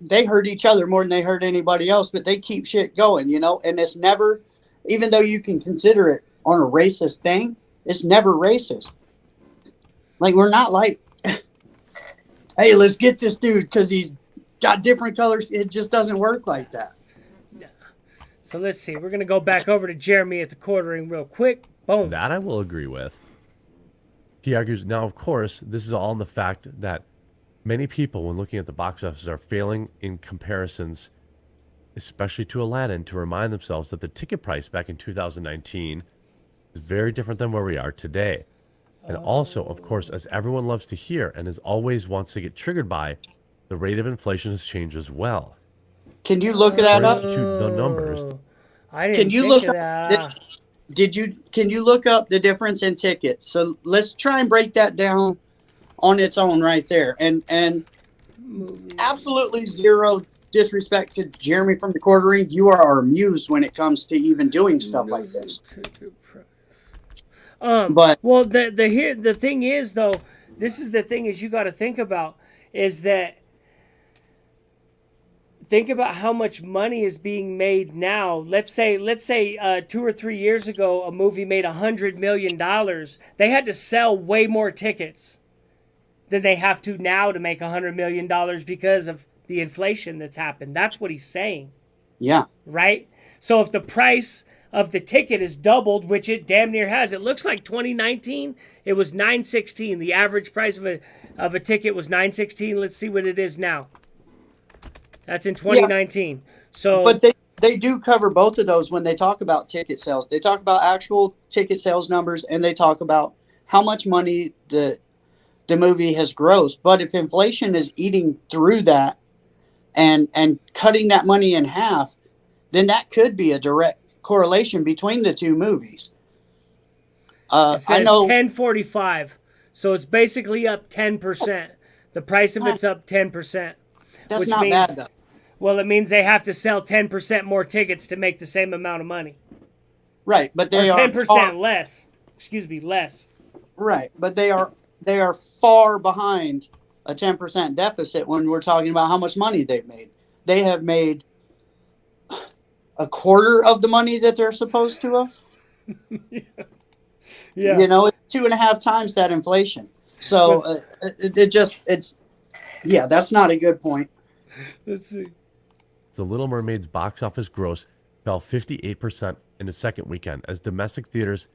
they hurt each other more than they hurt anybody else, but they keep shit going, you know. And it's never, even though you can consider it on a racist thing, it's never racist. Like, we're not like, hey, let's get this dude because he's got different colors. It just doesn't work like that. So let's see. We're going to go back over to Jeremy at the quartering real quick. Boom. That I will agree with. He argues, now, of course, this is all in the fact that many people, when looking at the box office, are failing in comparisons, especially to Aladdin, to remind themselves that the ticket price back in 2019 is very different than where we are today. And also, of course, as everyone loves to hear and as always wants to get triggered by, the rate of inflation has changed as well. Can you look that up? To the numbers. I didn't think of that. Can you look up the difference in tickets? So let's try and break that down on its own right there. And absolutely zero disrespect to Jeremy from the quartering. You are our muse when it comes to even doing stuff like this. But well, the thing is, though, this is the thing is you got to think about is that think about how much money is being made now. Let's say 2 or 3 years ago, a movie made $100 million. They had to sell way more tickets than they have to now to make $100 million because of the inflation that's happened. That's what he's saying. Yeah. Right? So if the price of the ticket is doubled, which it damn near has, it looks like 2019, it was $9.16. The average price of a ticket was $9.16. Let's see what it is now. That's in 2019. Yeah. So, but they do cover both of those when they talk about ticket sales. They talk about actual ticket sales numbers, and they talk about how much money the movie has grossed. But if inflation is eating through that and cutting that money in half, then that could be a direct correlation between the two movies. It says I know 1045, so it's basically up 10%. The price of it's up 10%. That's which not means, bad though. Well, it means they have to sell 10% more tickets to make the same amount of money. Right, but they are 10% less. Excuse me, less. Right, but they are far behind a 10% deficit when we're talking about how much money they've made. They have made a quarter of the money that they're supposed to have. Yeah. You know, it's 2.5 times that inflation. So that's not a good point. Let's see. The Little Mermaid's box office gross fell 58% in the second weekend as domestic theaters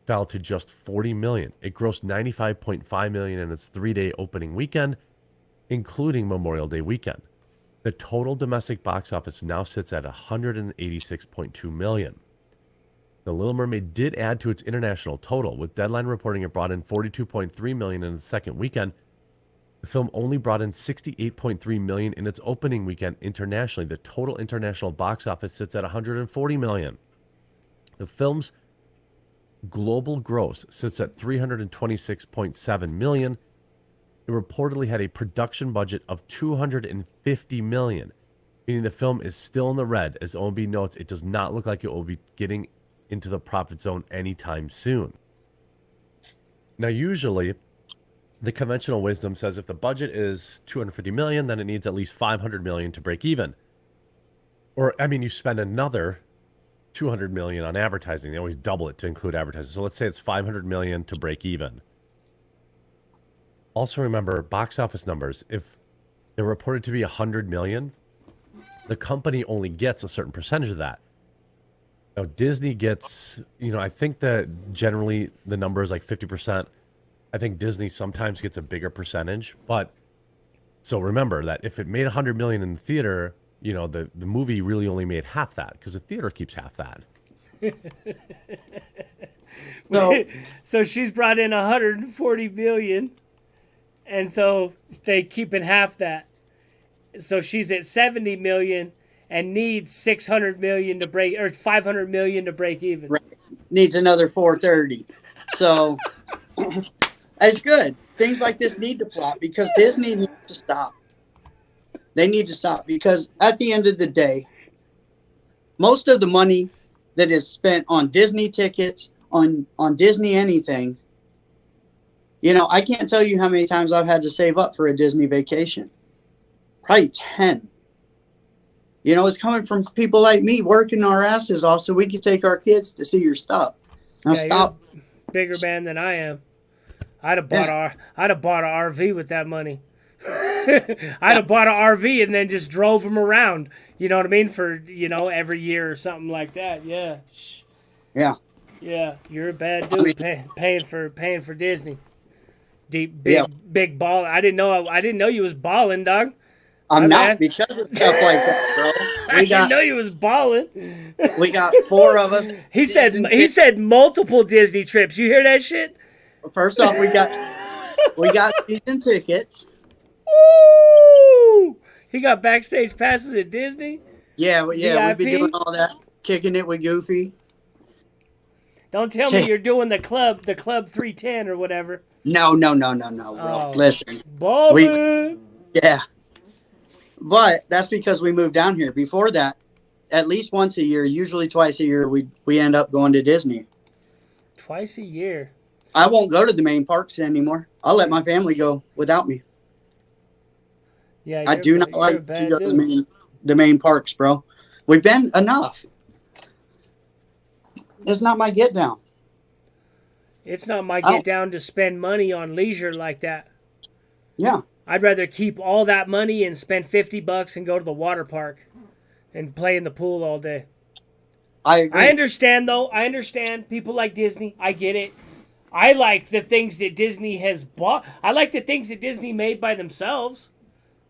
fell to just $40 million. It grossed $95.5 million in its 3-day opening weekend, including Memorial Day weekend. The total domestic box office now sits at $186.2 million. The Little Mermaid did add to its international total, with Deadline reporting it brought in $42.3 million in the second weekend. The film only brought in $68.3 million in its opening weekend internationally. The total international box office sits at $140 million. The film's global gross sits at $326.7 million. It reportedly had a production budget of $250 million, meaning the film is still in the red. As OMB notes, it does not look like it will be getting into the profit zone anytime soon. Now, usually, the conventional wisdom says if the budget is $250 million, then it needs at least $500 million to break even. Or, I mean, you spend another $200 million on advertising. They always double it to include advertising. So let's say it's $500 million to break even. Also remember, box office numbers, if they're reported to be $100 million, the company only gets a certain percentage of that. Now, Disney gets, I think that generally the number is like 50%. I think Disney sometimes gets a bigger percentage, but So remember that if it made 100 million in the theater, the movie really only made half that because the theater keeps half that. So she's brought in 140 million, and so they keep in half that. So she's at 70 million and needs 600 million to break, or 500 million to break even. Right. Needs another 430. So it's good. Things like this need to flop because Disney needs to stop. They need to stop because at the end of the day, most of the money that is spent on Disney tickets, on Disney anything, I can't tell you how many times I've had to save up for a Disney vacation. Probably 10. It's coming from people like me working our asses off so we can take our kids to see your stuff. Now stop. You're a bigger man than I am. I'd have bought an RV with that money. I'd have bought an RV and then just drove them around. You know what I mean? For every year or something like that. Yeah. Yeah. Yeah. You're a bad dude paying for Disney. Big ball. I didn't know you was balling, dog. I'm not because of stuff like that, bro. I didn't know you was balling. We got 4 of us. He said multiple Disney trips. You hear that shit? First off, we got season tickets. Woo! He got backstage passes at Disney. Yeah, we've been doing all that, kicking it with Goofy. Don't tell me you're doing the club 310 or whatever. No, bro. Oh, listen, yeah, but that's because we moved down here. Before that, at least once a year, usually twice a year, we end up going to Disney. Twice a year. I won't go to the main parks anymore. I'll let my family go without me. Yeah, I do not like to go to the main parks, bro. We've been enough. It's not my get down. It's not my get down to spend money on leisure like that. Yeah. I'd rather keep all that money and spend $50 and go to the water park and play in the pool all day. I agree. I understand, though. I understand people like Disney. I get it. I like the things that Disney has bought. I like the things that Disney made by themselves,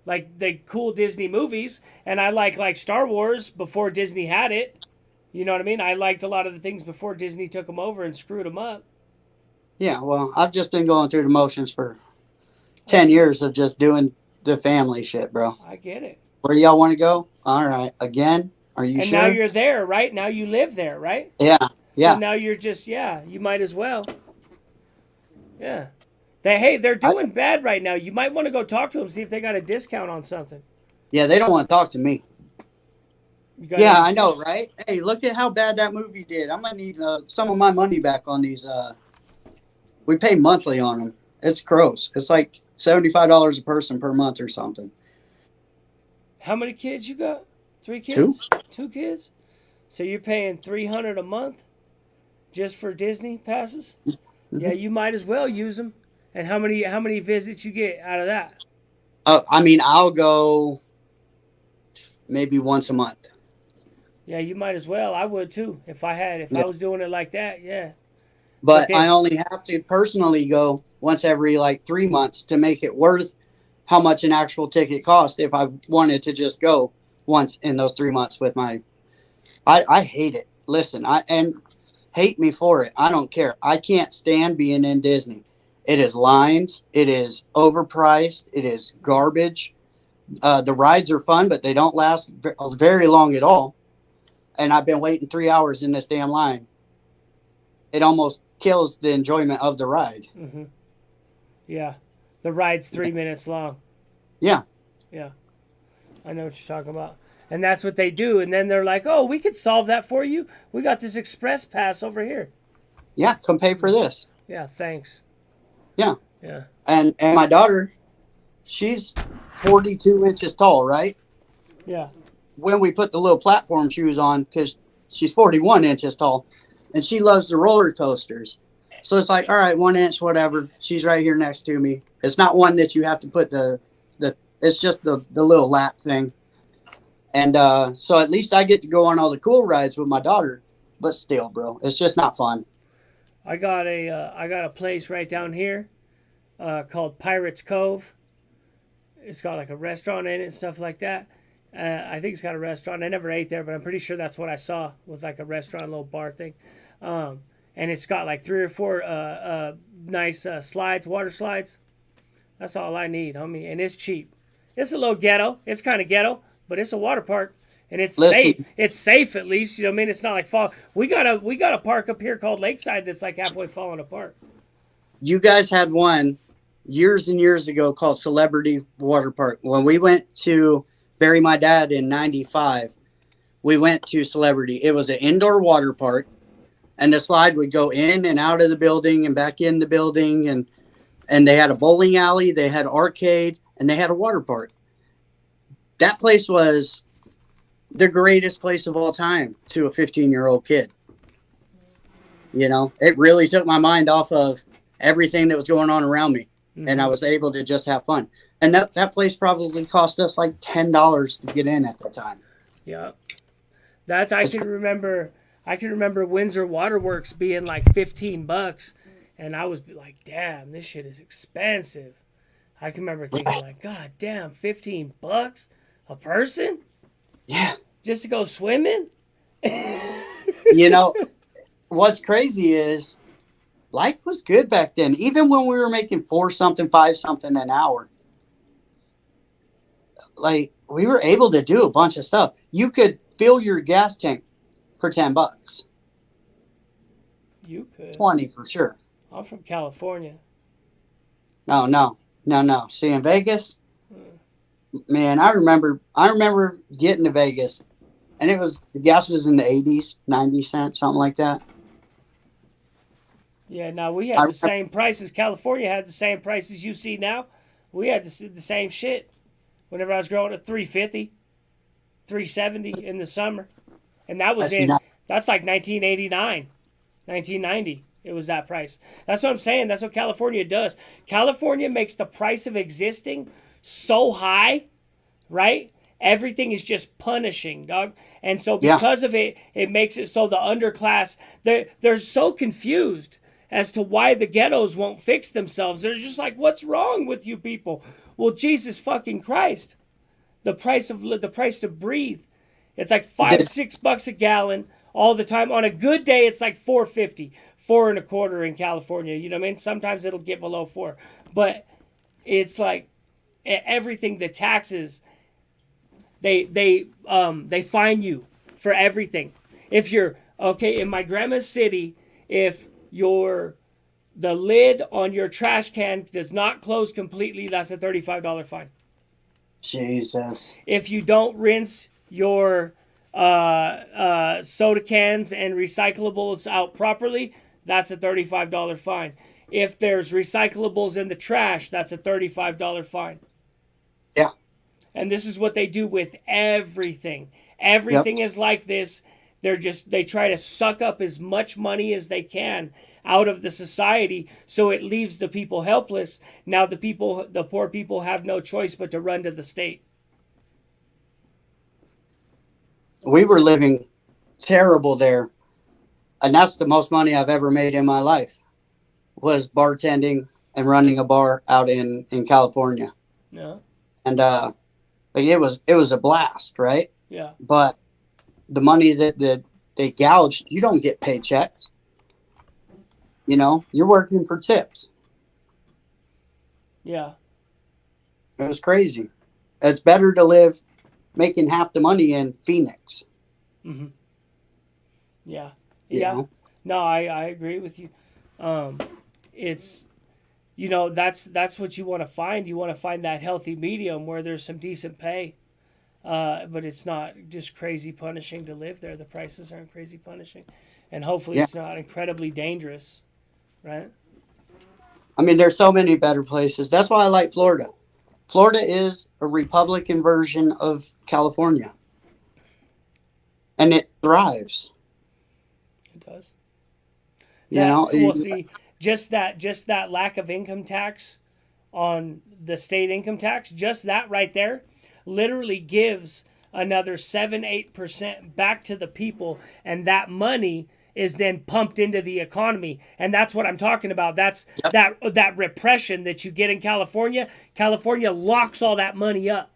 like the cool Disney movies. And I like Star Wars before Disney had it. You know what I mean? I liked a lot of the things before Disney took them over and screwed them up. Yeah, well, I've just been going through the motions for 10 years of just doing the family shit, bro. I get it. Where do y'all want to go? All right. Again? Are you sure? And now you're there, right? Now you live there, right? Yeah. So now you're just, you might as well. Yeah. They're doing bad right now. You might want to go talk to them, see if they got a discount on something. Yeah, they don't want to talk to me. Yeah, I know, right? Hey, look at how bad that movie did. I'm going to need some of my money back on these. We pay monthly on them. It's gross. It's like $75 a person per month or something. How many kids you got? 3 kids? 2 kids? So you're paying $300 a month just for Disney passes? Mm-hmm. Yeah, you might as well use them. And how many visits you get out of that? I'll go maybe once a month. Yeah, you might as well. I would too if I was doing it like that. Yeah. But I only have to personally go once every 3 months to make it worth how much an actual ticket cost if I wanted to just go once in those 3 months with my... I hate it. Listen, and hate me for it. I don't care. I can't stand being in Disney. It is lines. It is overpriced. It is garbage. The rides are fun, but they don't last very long at all. And I've been waiting 3 hours in this damn line. It almost kills the enjoyment of the ride. Mm-hmm. Yeah. The ride's 3 minutes long. Yeah. Yeah. I know what you're talking about. And that's what they do. And then they're like, oh, we could solve that for you. We got this express pass over here. Yeah, come pay for this. Yeah, thanks. Yeah. Yeah. And my daughter, she's 42 inches tall, right? Yeah. When we put the little platform shoes on, because she's 41 inches tall, and she loves the roller coasters. So it's like, all right, 1 inch, whatever. She's right here next to me. It's not one that you have to put it's just the little lap thing. And so at least I get to go on all the cool rides with my daughter. But still, bro, it's just not fun. I got a place right down here called Pirates Cove. It's got like a restaurant in it and stuff like that. I think it's got a restaurant. I never ate there, but I'm pretty sure that's what I saw was like a restaurant, little bar thing. And it's got like 3 or 4 nice slides, water slides. That's all I need, homie. And it's cheap. It's a little ghetto. It's kind of ghetto, but it's a water park. And it's safe. It's safe at least. You know what I mean? It's not like fall. We got a park up here called Lakeside that's like halfway falling apart. You guys had one years and years ago called Celebrity Water Park. When we went to bury my dad in 95, we went to Celebrity. It was an indoor water park, and the slide would go in and out of the building and back in the building, and they had a bowling alley, they had arcade, and they had a water park. That place was the greatest place of all time to a 15-year-old kid. You know, it really took my mind off of everything that was going on around me. Mm-hmm. And I was able to just have fun. And that place probably cost us like $10 to get in at the time. Yeah. I can remember Windsor Waterworks being like $15, and I was like, damn, this shit is expensive. I can remember thinking like, God damn, $15 a person? Yeah. Just to go swimming? You know, what's crazy is life was good back then. Even when we were making 4 something, 5 something an hour. Like, we were able to do a bunch of stuff. You could fill your gas tank for $10. You could. 20 for sure. I'm from California. No. See, in Vegas, man, I remember getting to Vegas, and the gas was in the 80s, 90 cents, something like that. Yeah, now we had the same prices. California had the same prices you see now. We had the same shit. Whenever I was growing up, $3.50, $3.70 in the summer, and that's like 1989, 1990. It was that price. That's what I'm saying. That's what California does. California makes the price of existing so high, right? Everything is just punishing, dog. And so because of it, it makes it so the underclass, they're so confused as to why the ghettos won't fix themselves. They're just like, what's wrong with you people? Well, Jesus fucking Christ. The price to breathe. It's like $5-6 a gallon all the time. On a good day, it's like $4.50, $4.25 in California. You know what I mean? Sometimes it'll get below $4, but it's like everything. The taxes, they fine you for everything. If you're in my grandma's city, if the lid on your trash can does not close completely, that's a $35 fine. Jesus. If you don't rinse your soda cans and recyclables out properly, that's a $35 fine. If there's recyclables in the trash, that's a $35 fine. Yeah. And this is what they do with everything. Everything is like this. They try to suck up as much money as they can out of the society, so it leaves the people helpless. Now the poor people have no choice but to run to the state. We were living terrible there, and that's the most money I've ever made in my life, was bartending and running a bar out in California. Yeah. And it was a blast, right? Yeah. But the money that they gouged, you don't get paychecks. You know, you're working for tips. Yeah. It was crazy. It's better to live making half the money in Phoenix. Mm-hmm. Yeah. You Yeah. know? No, I agree with you. It's, that's what you want to find. You want to find that healthy medium where there's some decent pay. But it's not just crazy punishing to live there. The prices aren't crazy punishing. And hopefully it's not incredibly dangerous. Right? I mean, there's so many better places. That's why I like Florida. Florida is a Republican version of California. And it thrives. It does. See, just that lack of income tax on the state income tax, just that right there literally gives another 7-8% back to the people, and that money is then pumped into the economy. And that's what I'm talking about. That's that repression that you get in California. California locks all that money up.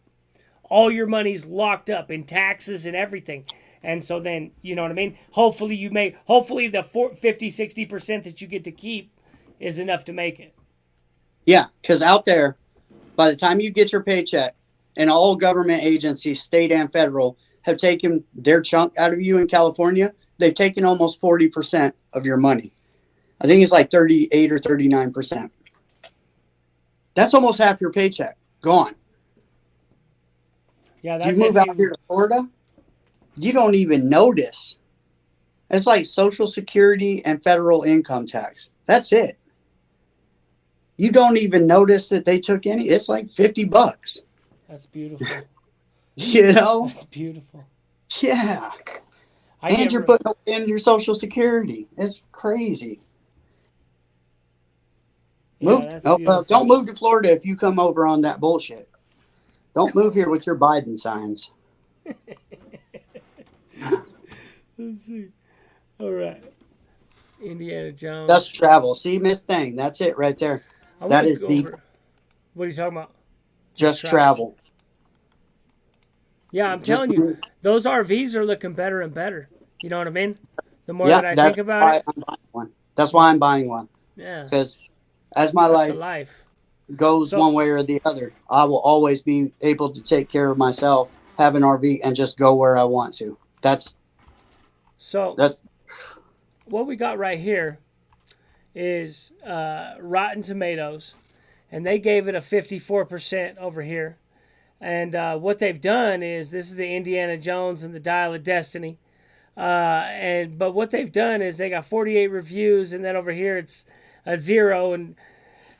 All your money's locked up in taxes and everything. And so then, you know what I mean? Hopefully the 50-60% that you get to keep is enough to make it. Yeah, because out there, by the time you get your paycheck, and all government agencies, state and federal, have taken their chunk out of you in California, they've taken almost 40% of your money. I think it's like 38 or 39%. That's almost half your paycheck gone. Yeah, that's you move out here to Florida, you don't even notice. It's like Social Security and federal income tax. That's it. You don't even notice that they took any. It's like $50. That's beautiful. You know? That's beautiful. Yeah. And you're putting in your Social Security. It's crazy. Yeah, don't move to Florida if you come over on that bullshit. Don't move here with your Biden signs. Let's see. All right. Indiana Jones. That's travel. See, Miss Thing. That's it right there. That is the. What are you talking about? Just travel. Yeah, I'm telling you, those RVs are looking better and better. You know what I mean? The more that I think about it. I'm buying one. That's why I'm buying one. Yeah. Because as my life goes one way or the other, I will always be able to take care of myself, have an RV, and just go where I want to. That's what we got right here is Rotten Tomatoes, and they gave it a 54% over here. And what they've done is, this is the Indiana Jones and the Dial of Destiny. But what they've done is they got 48 reviews, and then over here it's a 0. And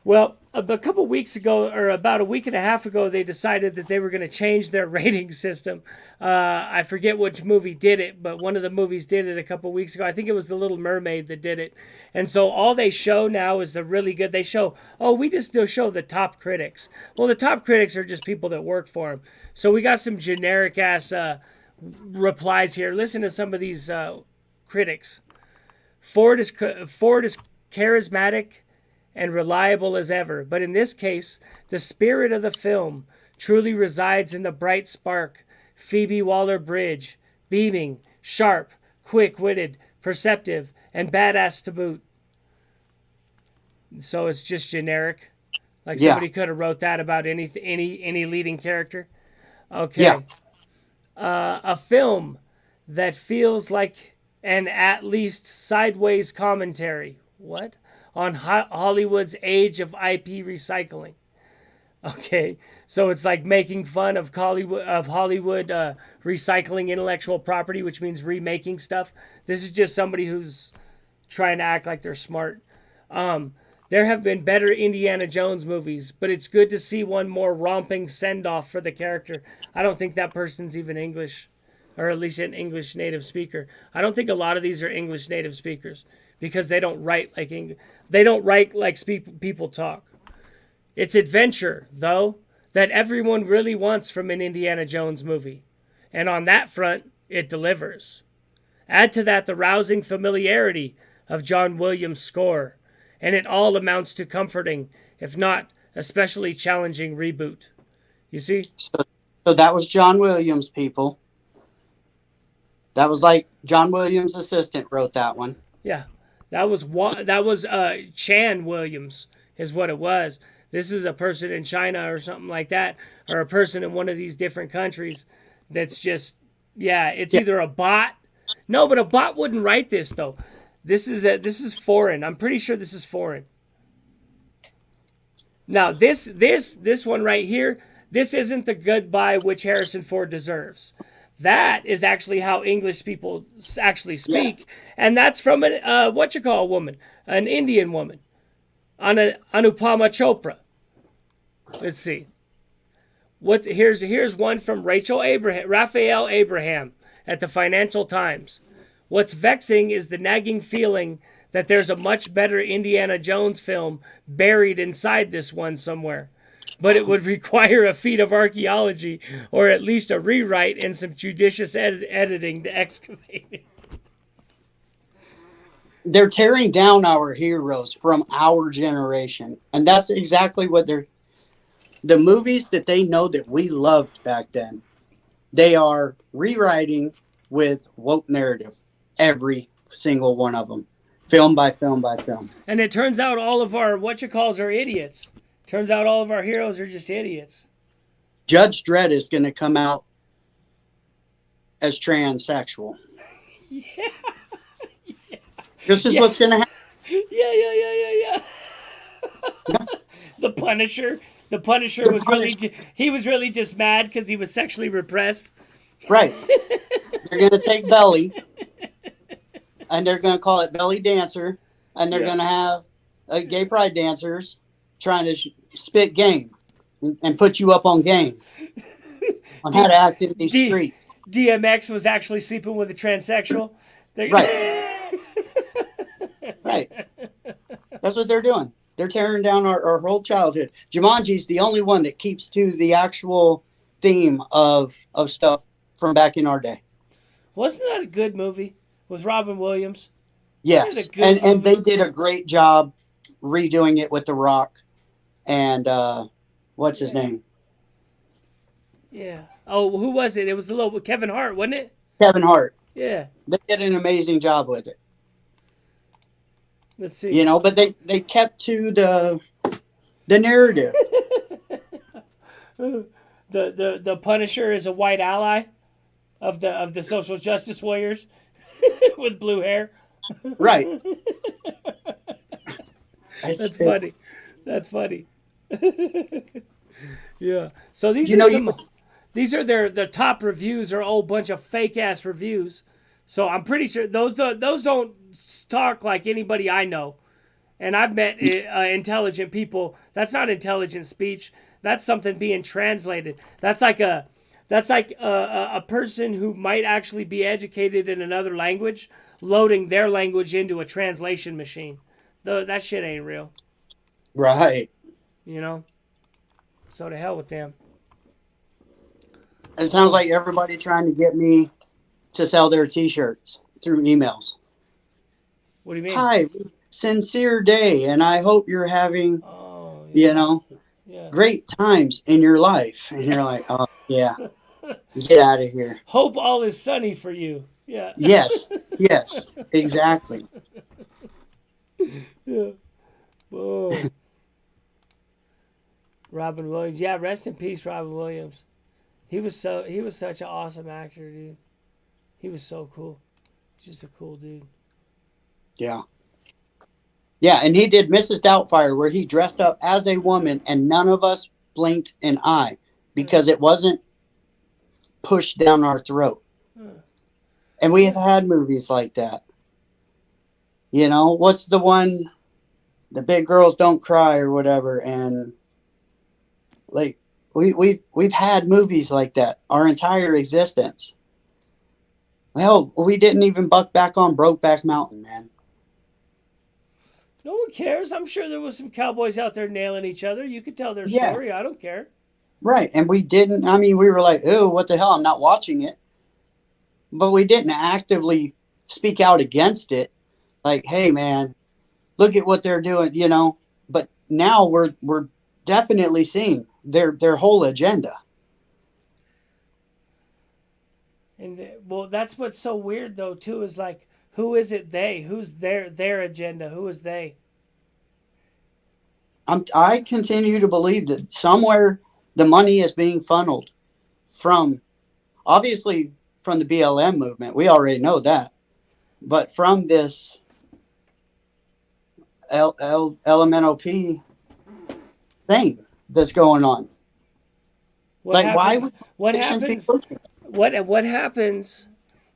well, a couple weeks ago, or about a week and a half ago, they decided that they were going to change their rating system. I forget which movie did it, but one of the movies did it a couple weeks ago. I think it was The Little Mermaid that did it. And so all they show now is the really good. They show, we just still show the top critics. Well, the top critics are just people that work for them. So we got some generic ass replies here. Listen to some of these critics. Ford is charismatic and reliable as ever, but in this case, the spirit of the film truly resides in the bright spark, Phoebe Waller-Bridge, beaming, sharp, quick-witted, perceptive, and badass to boot. So it's just generic, like somebody could have wrote that about any leading character. Okay, a film that feels like an at least sideways commentary. What? On Hollywood's age of IP recycling. Okay, so it's like making fun of Hollywood recycling intellectual property, which means remaking stuff. This is just somebody who's trying to act like they're smart. There have been better Indiana Jones movies, but it's good to see one more romping send-off for the character. I don't think that person's even English, or at least an English native speaker. I don't think a lot of these are English native speakers, because they don't write like English. They don't write like people talk. It's adventure, though, that everyone really wants from an Indiana Jones movie. And on that front, it delivers. Add to that the rousing familiarity of John Williams' score, and it all amounts to comforting, if not especially challenging reboot. You see? So that was John Williams, people. That was like John Williams' assistant wrote that one. Yeah. That was Chan Williams is what it was. This is a person in China or something like that, or a person in one of these different countries that's just, either a bot. No, but a bot wouldn't write this though. This is foreign. I'm pretty sure this is foreign. Now this one right here, this isn't the goodbye which Harrison Ford deserves. That is actually how English people actually speak. Yes. And that's from a woman, an Indian woman, Anupama Chopra. Let's see. Here's one from Raphael Abraham at the Financial Times. What's vexing is the nagging feeling that there's a much better Indiana Jones film buried inside this one somewhere. But it would require a feat of archaeology, or at least a rewrite and some judicious editing to excavate it. they're tearing down our heroes from our generation, and that's exactly what the movies that they know that we loved back then. They are rewriting with woke narrative, every single one of them, film by film by film. And it turns out all of our whatchalls are idiots. Turns out all of our heroes are just idiots. Judge Dredd is going to come out as transsexual. Yeah. This is what's going to happen. Yeah. The Punisher was really just mad because he was sexually repressed. Right. They're going to take Belly, and they're going to call it Belly Dancer, and they're going to have gay pride dancers trying to spit game and put you up on game on how to act in these streets. DMX was actually sleeping with a transsexual. Right. Right. That's what they're doing. They're tearing down our whole childhood. Jumanji's the only one that keeps to the actual theme of stuff from back in our day. Wasn't that a good movie with Robin Williams? Yes. And they did a great job redoing it with The Rock and what's his name? Yeah. Oh, who was it? It was the little Kevin Hart, wasn't it? Kevin Hart. Yeah. They did an amazing job with it. Let's see. You know, but they kept to the narrative. The Punisher is a white ally of the social justice warriors with blue hair. Right. That's funny. That's funny. Yeah. So these are their top reviews are a whole bunch of fake ass reviews. So I'm pretty sure those don't talk like anybody I know, and I've met intelligent people. That's not intelligent speech. That's something being translated. That's like a person who might actually be educated in another language, loading their language into a translation machine. That shit ain't real. Right. You know. So to hell with them. It sounds like everybody trying to get me to sell their T-shirts through emails. What do you mean? Hi, sincere day, and I hope you're having, great times in your life. And you're like, oh, yeah, get out of here. Hope all is sunny for you. Yeah. Yes, exactly. Yeah. Whoa. Robin Williams. Yeah, rest in peace, Robin Williams. He was such an awesome actor, dude. He was so cool. Just a cool dude. Yeah. Yeah, and he did Mrs. Doubtfire where he dressed up as a woman and none of us blinked an eye because it wasn't pushed down our throat. And we have had movies like that. You know, what's the one, The Big Girls Don't Cry or whatever, and like we've had movies like that our entire existence. Well, we didn't even buck back on Brokeback Mountain, man. No one cares. I'm sure there was some cowboys out there nailing each other. You could tell their story. I don't care. Right. And we didn't. I mean, we were like, oh, what the hell? I'm not watching it. But we didn't actively speak out against it. Like, hey, man, look at what they're doing, you know. But now we're definitely seeing their whole agenda. And well, that's what's so weird though too is like, who is it they? Who's their agenda? Who is they? I continue to believe that somewhere the money is being funneled from, obviously from the BLM movement. We already know that, but from this LMNOP thing that's going on. What happens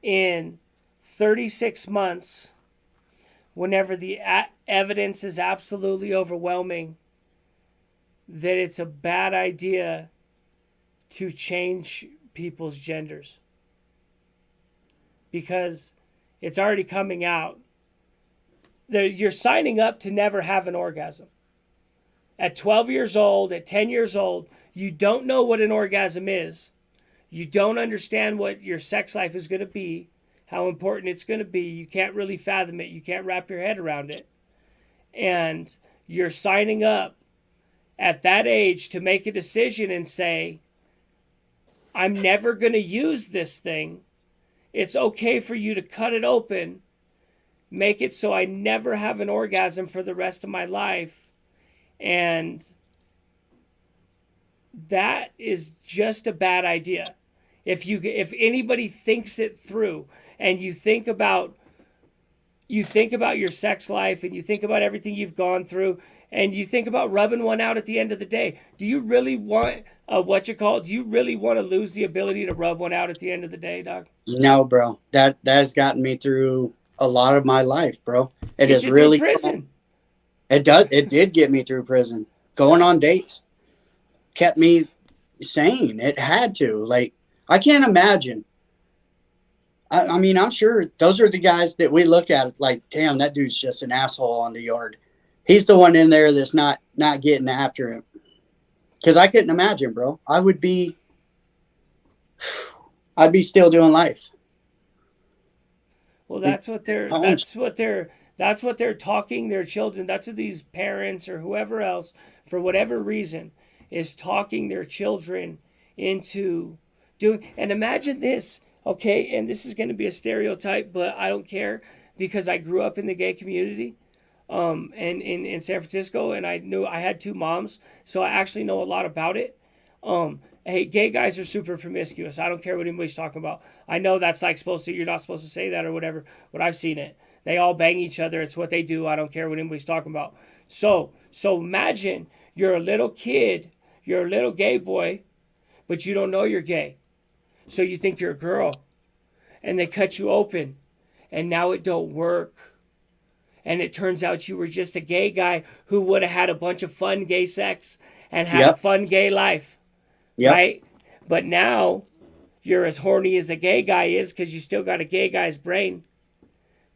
in 36 months whenever the evidence is absolutely overwhelming that it's a bad idea to change people's genders? Because it's already coming out. You're signing up to never have an orgasm. At 12 years old, at 10 years old, you don't know what an orgasm is. You don't understand what your sex life is going to be, how important it's going to be. You can't really fathom it. You can't wrap your head around it. And you're signing up at that age to make a decision and say, I'm never going to use this thing. It's okay for you to cut it open, make it so I never have an orgasm for the rest of my life. And that is just a bad idea. If anybody thinks it through, and you think about your sex life, and you think about everything you've gone through, and you think about rubbing one out at the end of the day, do you really want do you really want to lose the ability to rub one out at the end of the day, dog? No, bro. That has gotten me through a lot of my life, bro. It Get has you really through prison. It did get me through prison. Going on dates kept me sane. It had to. Like, I can't imagine. I mean, I'm sure those are the guys that we look at like, damn, that dude's just an asshole on the yard. He's the one in there that's not getting after him. Because I couldn't imagine, bro. I'd be still doing life. Well, that's what they're talking their children. That's what these parents or whoever else, for whatever reason, is talking their children into doing. And imagine this, okay? And this is going to be a stereotype, but I don't care because I grew up in the gay community. And in San Francisco, and I knew I had two moms, so I actually know a lot about it. Hey, gay guys are super promiscuous. I don't care what anybody's talking about. I know that's like you're not supposed to say that or whatever, but I've seen it. They all bang each other. It's what they do. I don't care what anybody's talking about. So imagine you're a little kid, you're a little gay boy, but you don't know you're gay. So you think you're a girl, and they cut you open, and now it don't work. And it turns out you were just a gay guy who would have had a bunch of fun gay sex and had a fun gay life. Yep. Right? But now you're as horny as a gay guy is because you still got a gay guy's brain.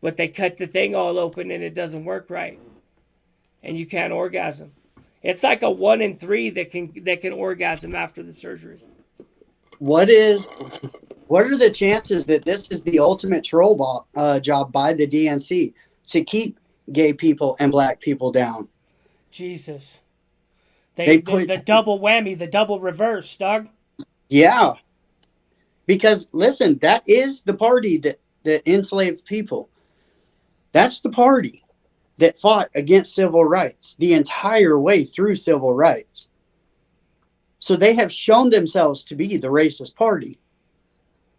But they cut the thing all open and it doesn't work right. And you can't orgasm. It's like a 1 in 3 that can orgasm after the surgery. What are the chances that this is the ultimate troll job by the DNC? To keep gay people and black people down. Jesus. They put the double whammy, the double reverse, dog. Yeah. Because, listen, that is the party that enslaved people. That's the party that fought against civil rights the entire way through civil rights. So they have shown themselves to be the racist party.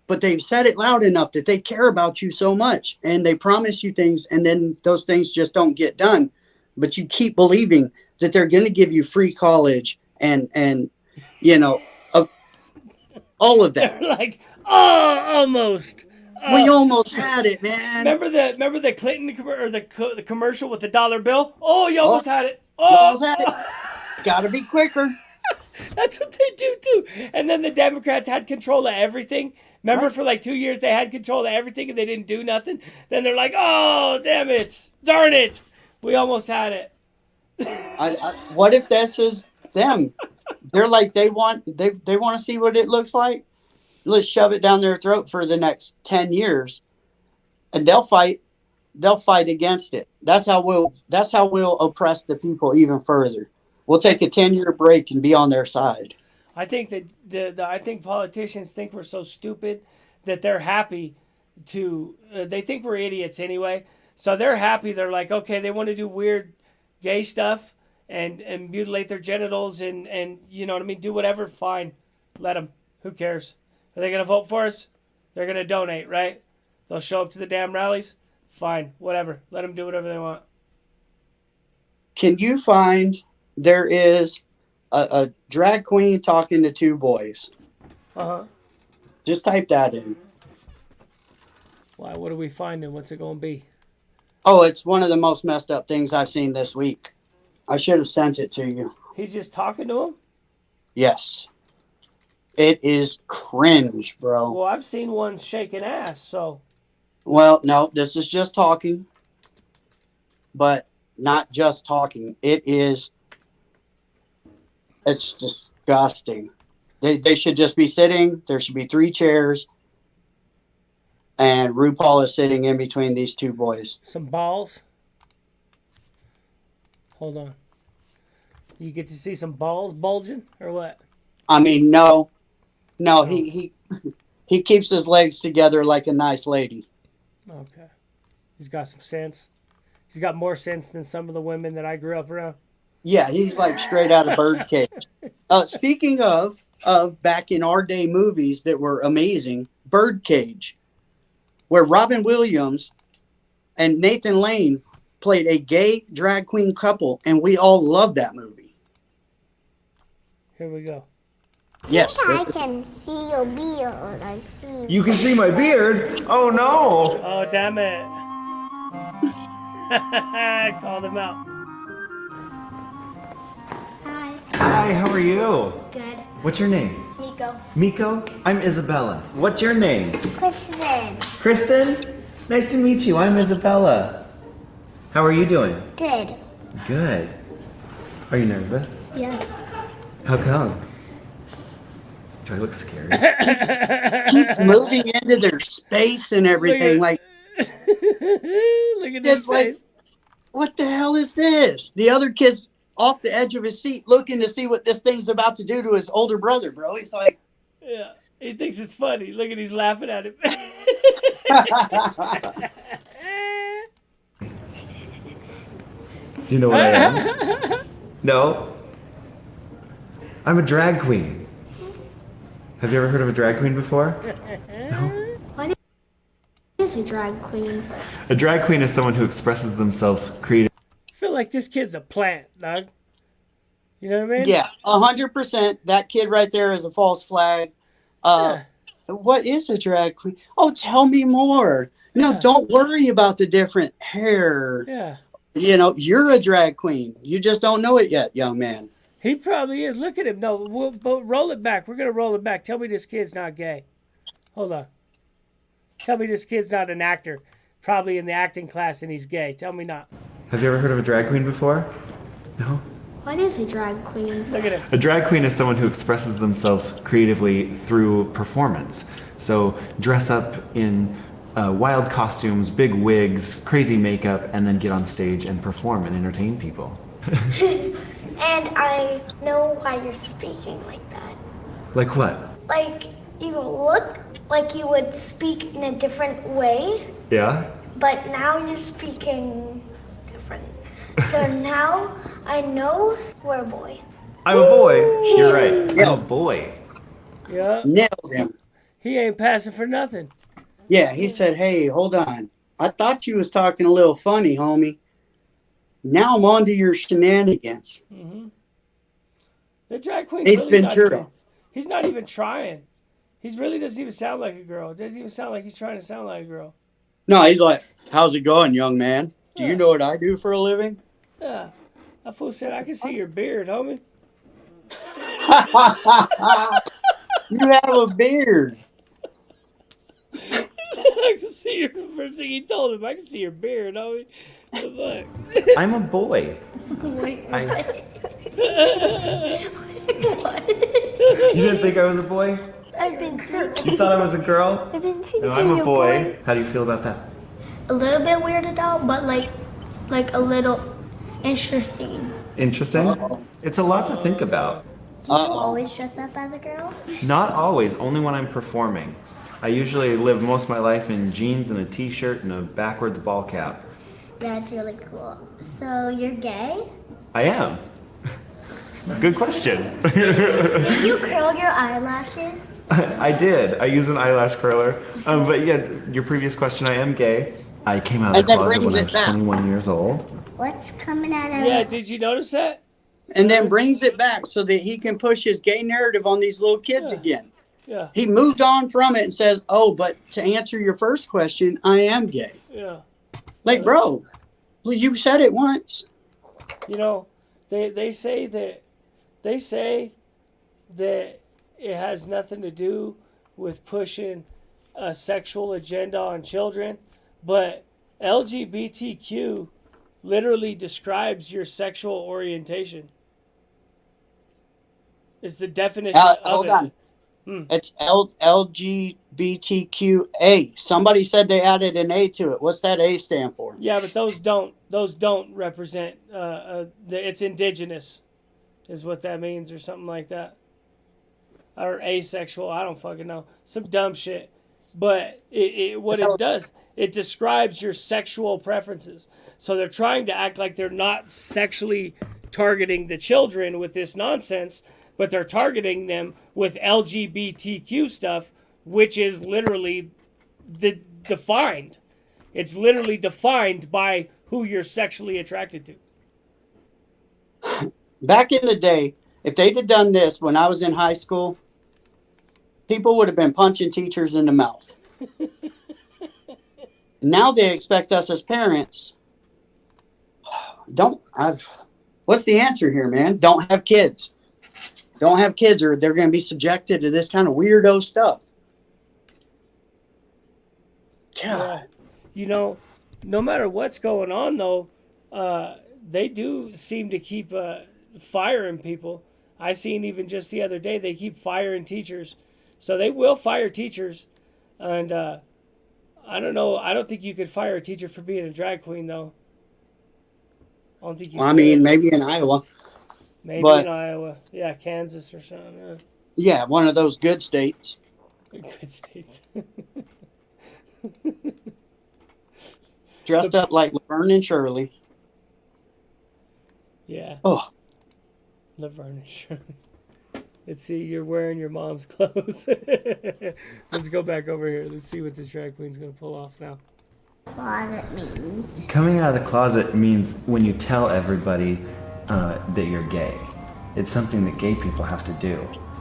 But they've said it loud enough that they care about you so much, and they promise you things, and then those things just don't get done. But you keep believing that they're going to give you free college and all of that. They're like, oh, almost. We almost had it, man. Remember the Clinton or the commercial with the dollar bill? Oh, you almost had it. Oh, you almost had it. Got to be quicker. That's what they do too. And then the Democrats had control of everything. Remember, for like 2 years, they had control of everything and they didn't do nothing. Then they're like, oh, damn it. Darn it. We almost had it. What if this is them? They're like, they want to see what it looks like. Let's shove it down their throat for the next 10 years. And they'll fight against it. That's how we'll oppress the people even further. We'll take a 10-year break and be on their side. I think that I think politicians think we're so stupid that they're happy to. They think we're idiots anyway, so they're happy. They're like, okay, they want to do weird, gay stuff and mutilate their genitals and you know what I mean, do whatever. Fine, let them. Who cares? Are they gonna vote for us? They're gonna donate, right? They'll show up to the damn rallies. Fine, whatever. Let them do whatever they want. Can you find there is a drag queen talking to two boys? Just type that in. Why? What are we finding? What's it going to be? Oh, it's one of the most messed up things I've seen this week. I should have sent it to you. He's just talking to him? Yes. It is cringe, bro. Well, I've seen one shaking ass, so. Well, no, this is just talking. But not just talking. It's disgusting. They should just be sitting. There should be 3 chairs. and RuPaul is sitting in between these two boys. Some balls. Hold on. You get to see some balls bulging or what? I mean, no, he keeps his legs together like a nice lady. Okay. He's got some sense. He's got more sense than some of the women that I grew up around. Yeah, he's like straight out of Birdcage. Speaking of back in our day movies that were amazing, Birdcage, where Robin Williams and Nathan Lane played a gay drag queen couple, and we all loved that movie. Here we go. Yes. I can see your beard. I see. You can see my beard? Oh no! Oh, damn it. I called him out. Hi. Hi, how are you? Good. What's your name? Nico. Miko? I'm Isabella. What's your name? Kristen. Kristen? Nice to meet you. I'm Isabella. How are you doing? Good. Good. Are you nervous? Yes. How come? Do I look scary? Keeps moving into their space and everything. Like, Look at this it's face. like, what the hell is this? The other kid's off the edge of his seat looking to see what this thing's about to do to his older brother, bro. He's like, Yeah, he thinks it's funny. Look at he's laughing at him. Do you know what I am? No? I'm a drag queen. Have you ever heard of a drag queen before? No? What is a drag queen? A drag queen is someone who expresses themselves creatively. I feel like this kid's a plant, dog. You know what I mean? yeah, 100%. That kid right there is a false flag. What is a drag queen? Oh, tell me more. No, Yeah. don't worry about the different hair. Yeah. You know, you're a drag queen. You just don't know it yet, young man. He probably is. Look at him. No, we'll roll it back. We're going to roll it back. Tell me this kid's not gay. Hold on. Tell me this kid's not an actor. Probably in the acting class and he's gay. Tell me not. Have you ever heard of a drag queen before? No? What is a drag queen? Look at him. A drag queen is someone who expresses themselves creatively through performance. So dress up in wild costumes, big wigs, crazy makeup, and then get on stage and perform and entertain people. And I know why you're speaking like that. Like what? Like, you look like you would speak in a different way, Yeah? but now you're speaking different. So now I know we're a boy. I'm a boy. You're right. I'm a boy. Yeah. Nailed him. He ain't passing for nothing. Yeah, he said, hey, hold on. I thought you was talking a little funny, homie. Now I'm on to your shenanigans. The drag queen's Ace really Ventura. he's not even trying. He really doesn't even sound like a girl. It doesn't even sound like he's trying to sound like a girl. No, he's like, how's it going, young man? Do Yeah. you know what I do for a living? Yeah. That fool said, I can see your beard, homie. You have a beard. I can see your first thing he told him. I can see your beard, homie. The fuck? I'm a boy. You didn't think I was a boy? I've been thinking. You thought I was a girl? I've been thinking No, I'm a you're boy. How do you feel about that? A little bit weirded out, but like a little interesting. Interesting? It's a lot to think about. Do you always dress up as a girl? Not always, only when I'm performing. I usually live most of my life in jeans and a t-shirt and a backwards ball cap. That's really cool. So you're gay? I am. Good question. Did you curl your eyelashes? I did. I use an eyelash curler. But yeah, your previous question, I am gay. I came out of And the that closet brings when I it was back. 21 years old. What's coming out of Yeah, did you notice that? And then brings it back so that he can push his gay narrative on these little kids Yeah. again. Yeah, He moved on from it and says, oh, but to answer your first question, I am gay. yeah. Like, bro, well, you said it once. You know, they say that it has nothing to do with pushing a sexual agenda on children, but LGBTQ literally describes your sexual orientation. It's the definition of Hold it. on. It's LGBTQA. Somebody said they added an A to it. What's that A stand for? Yeah, but those don't represent. It's indigenous, is what that means, or something like that. Or asexual. I don't fucking know. Some dumb shit. But what it does, it describes your sexual preferences. So they're trying to act like they're not sexually targeting the children with this nonsense, but they're targeting them with LGBTQ stuff, which is literally defined. It's literally defined by who you're sexually attracted to. Back in the day, if they'd have done this when I was in high school, people would have been punching teachers in the mouth. Now they expect us as parents. What's the answer here, man? Don't have kids. Don't have kids, or they're going to be subjected to this kind of weirdo stuff. God. Yeah. No matter what's going on, though, they do seem to keep firing people. I seen even just the other day, they keep firing teachers. So they will fire teachers. And I don't know. I don't think you could fire a teacher for being a drag queen, though. I don't think you could. Mean, maybe in Iowa. Maybe in Iowa. Yeah, Kansas or something. Yeah, one of those good states. Good states. Dressed up like Laverne and Shirley. Yeah. Oh. Laverne and Shirley. Let's see, you're wearing your mom's clothes. Let's go back over here. Let's see what this drag queen's going to pull off now. Closet means. Coming out of the closet means when you tell everybody that you're gay. It's something that gay people have to do.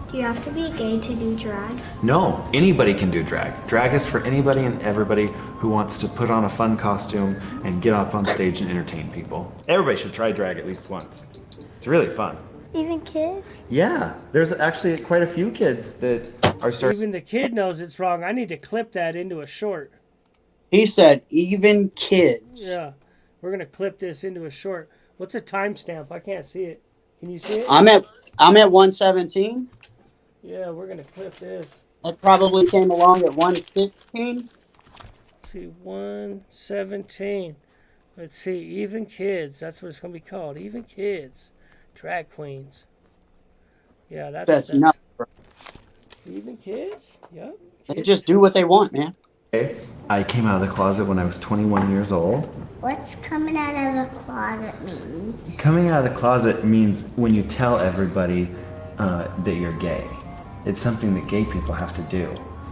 Do you have to be gay to do drag? No, anybody can do drag. Drag is for anybody and everybody who wants to put on a fun costume and get up on stage and entertain people. Everybody should try drag at least once. It's really fun. Even kids? Yeah, there's actually quite a few kids that are starting. Even the kid knows it's wrong. I need to clip that into a short. He said, even kids. Yeah, we're going to clip this into a short. What's a timestamp? I can't see it. Can you see it? I'm at 117. Yeah, we're going to clip this. It probably came along at 116. Let's see, 117. Let's see, even kids. That's what it's going to be called. Even kids. Drag queens. Yeah, that's nuts, bro. Even kids? Yep. They just do what they want, man. I came out of the closet when I was 21 years old. What's coming out of the closet means? Coming out of the closet means when you tell everybody that you're gay. It's something that gay people have to do.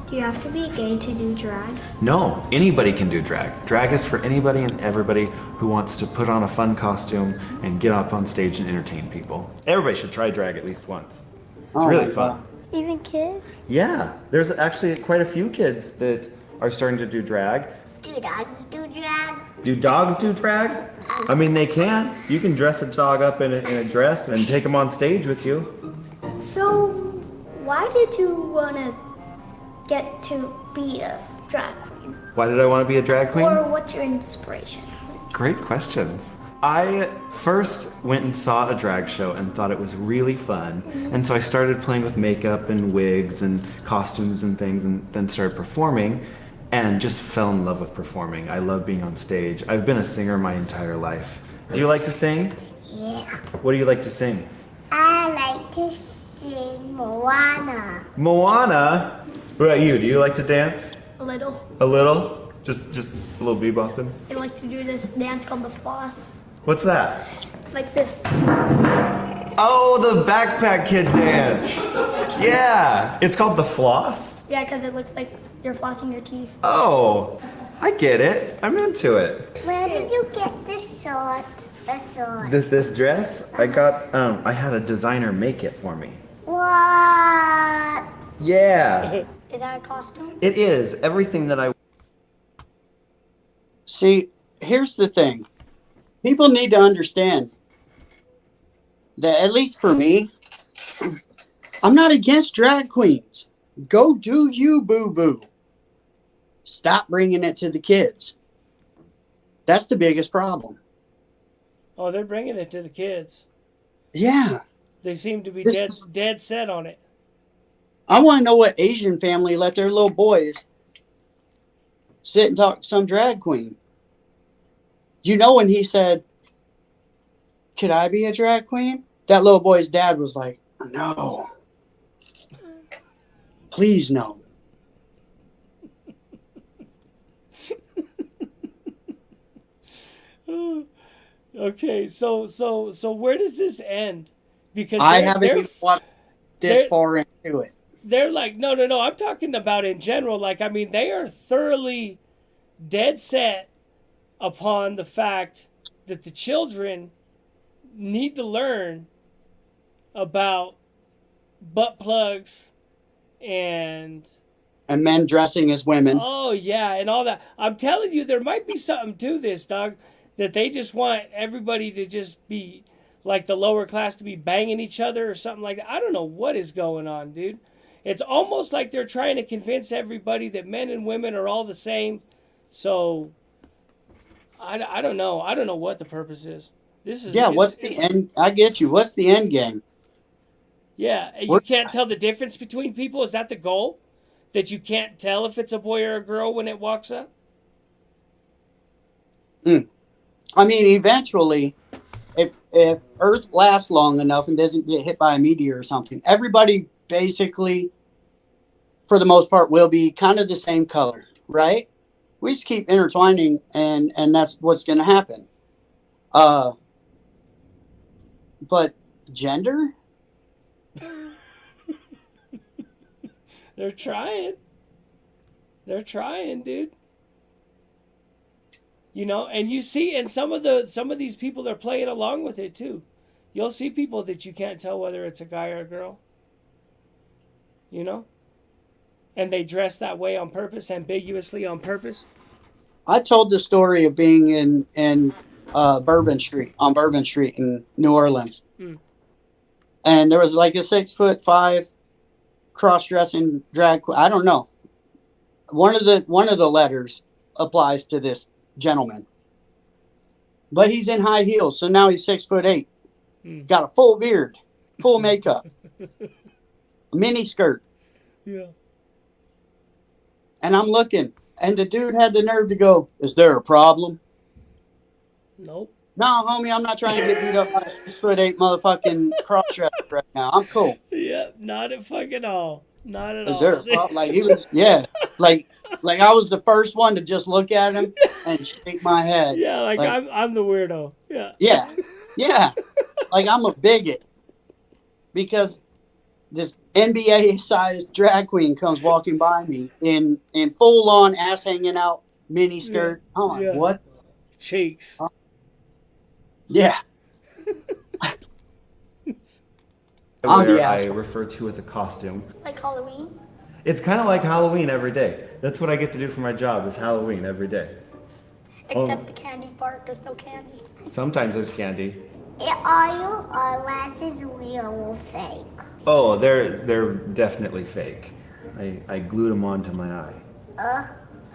Do you have to be gay to do drag? No, anybody can do drag. Drag is for anybody and everybody who wants to put on a fun costume and get up on stage and entertain people. Everybody should try drag at least once. It's really fun. Even kids? Yeah, there's actually quite a few kids that are starting to do drag. Do dogs do drag? Do dogs do drag? I mean, they can. You can dress a dog up in a dress and take them on stage with you. So, why did you want to get to be a drag queen? Why did I want to be a drag queen? Or what's your inspiration? Great questions. I first went and saw a drag show and thought it was really fun. And so I started playing with makeup and wigs and costumes and things, and then started performing and just fell in love with performing. I love being on stage. I've been a singer my entire life. Do you like to sing? Yeah. What do you like to sing? I like to sing Moana. Moana? What about you? Do you like to dance? A little. A little? Just a little bebopping? I like to do this dance called the floss. What's that? Like this. Oh, the backpack kid dance. Yeah. It's called the floss? Yeah, because it looks like you're flossing your teeth. Oh, I get it. I'm into it. Where did you get this sword? The sword. This dress, I got, I had a designer make it for me. What? Yeah. Is that a costume? It is. Everything that I... See, here's the thing. People need to understand that, at least for me, I'm not against drag queens. Go do you, boo-boo. Stop bringing it to the kids. That's the biggest problem. Oh, they're bringing it to the kids. Yeah. They seem to be dead set on it. I want to know what Asian family let their little boys sit and talk to some drag queen. You know, when he said, "Could I be a drag queen?" That little boy's dad was like, "No, please no." Okay, so where does this end? Because I haven't even watched this far into it. They're like, no. I'm talking about in general. Like, I mean, they are thoroughly dead set upon the fact that the children need to learn about butt plugs and men dressing as women. Oh yeah, and all that. I'm telling you, there might be something to this, dog. That they just want everybody to just be like the lower class to be banging each other or something like that. I don't know what is going on, dude. It's almost like they're trying to convince everybody that men and women are all the same. So I don't know. I don't know what the purpose is. This is What's the end? I get you. What's the end game? Yeah, you can't tell the difference between people. Is that the goal? That you can't tell if it's a boy or a girl when it walks up? I mean, eventually, if Earth lasts long enough and doesn't get hit by a meteor or something, everybody basically, for the most part, will be kind of the same color, right? We just keep intertwining, and that's what's going to happen. But gender? They're trying. They're trying, dude. You know, and you see, and some of these people are playing along with it too. You'll see people that you can't tell whether it's a guy or a girl. You know, and they dress that way on purpose, ambiguously on purpose. I told the story of being in Bourbon Street in New Orleans, and there was like a 6'5" cross-dressing drag queen. I don't know. One of the letters applies to this gentleman, but he's in high heels, so now he's 6'8". Got a full beard, full makeup, mini skirt. Yeah. And I'm looking, and the dude had the nerve to go, "Is there a problem?" Nope. No, homie, I'm not trying to get beat up by a 6'8" motherfucking cross-dresser right now. I'm cool. Yeah, not at fucking all. Not at all. Is there a problem? Like he was, yeah, like I was the first one to just look at him and shake my head. Yeah, like I'm the weirdo. Yeah. Yeah. Like I'm a bigot because this NBA-sized drag queen comes walking by me in full-on ass hanging out mini skirt. Yeah. I'm like, what? Cheeks. Yeah. I refer to as a costume. Like Halloween? It's kind of like Halloween every day. That's what I get to do for my job is Halloween every day. Except the candy part, there's no candy. Sometimes there's candy. Are your eyelashes real or fake? Oh, they're definitely fake. I glued them onto my eye.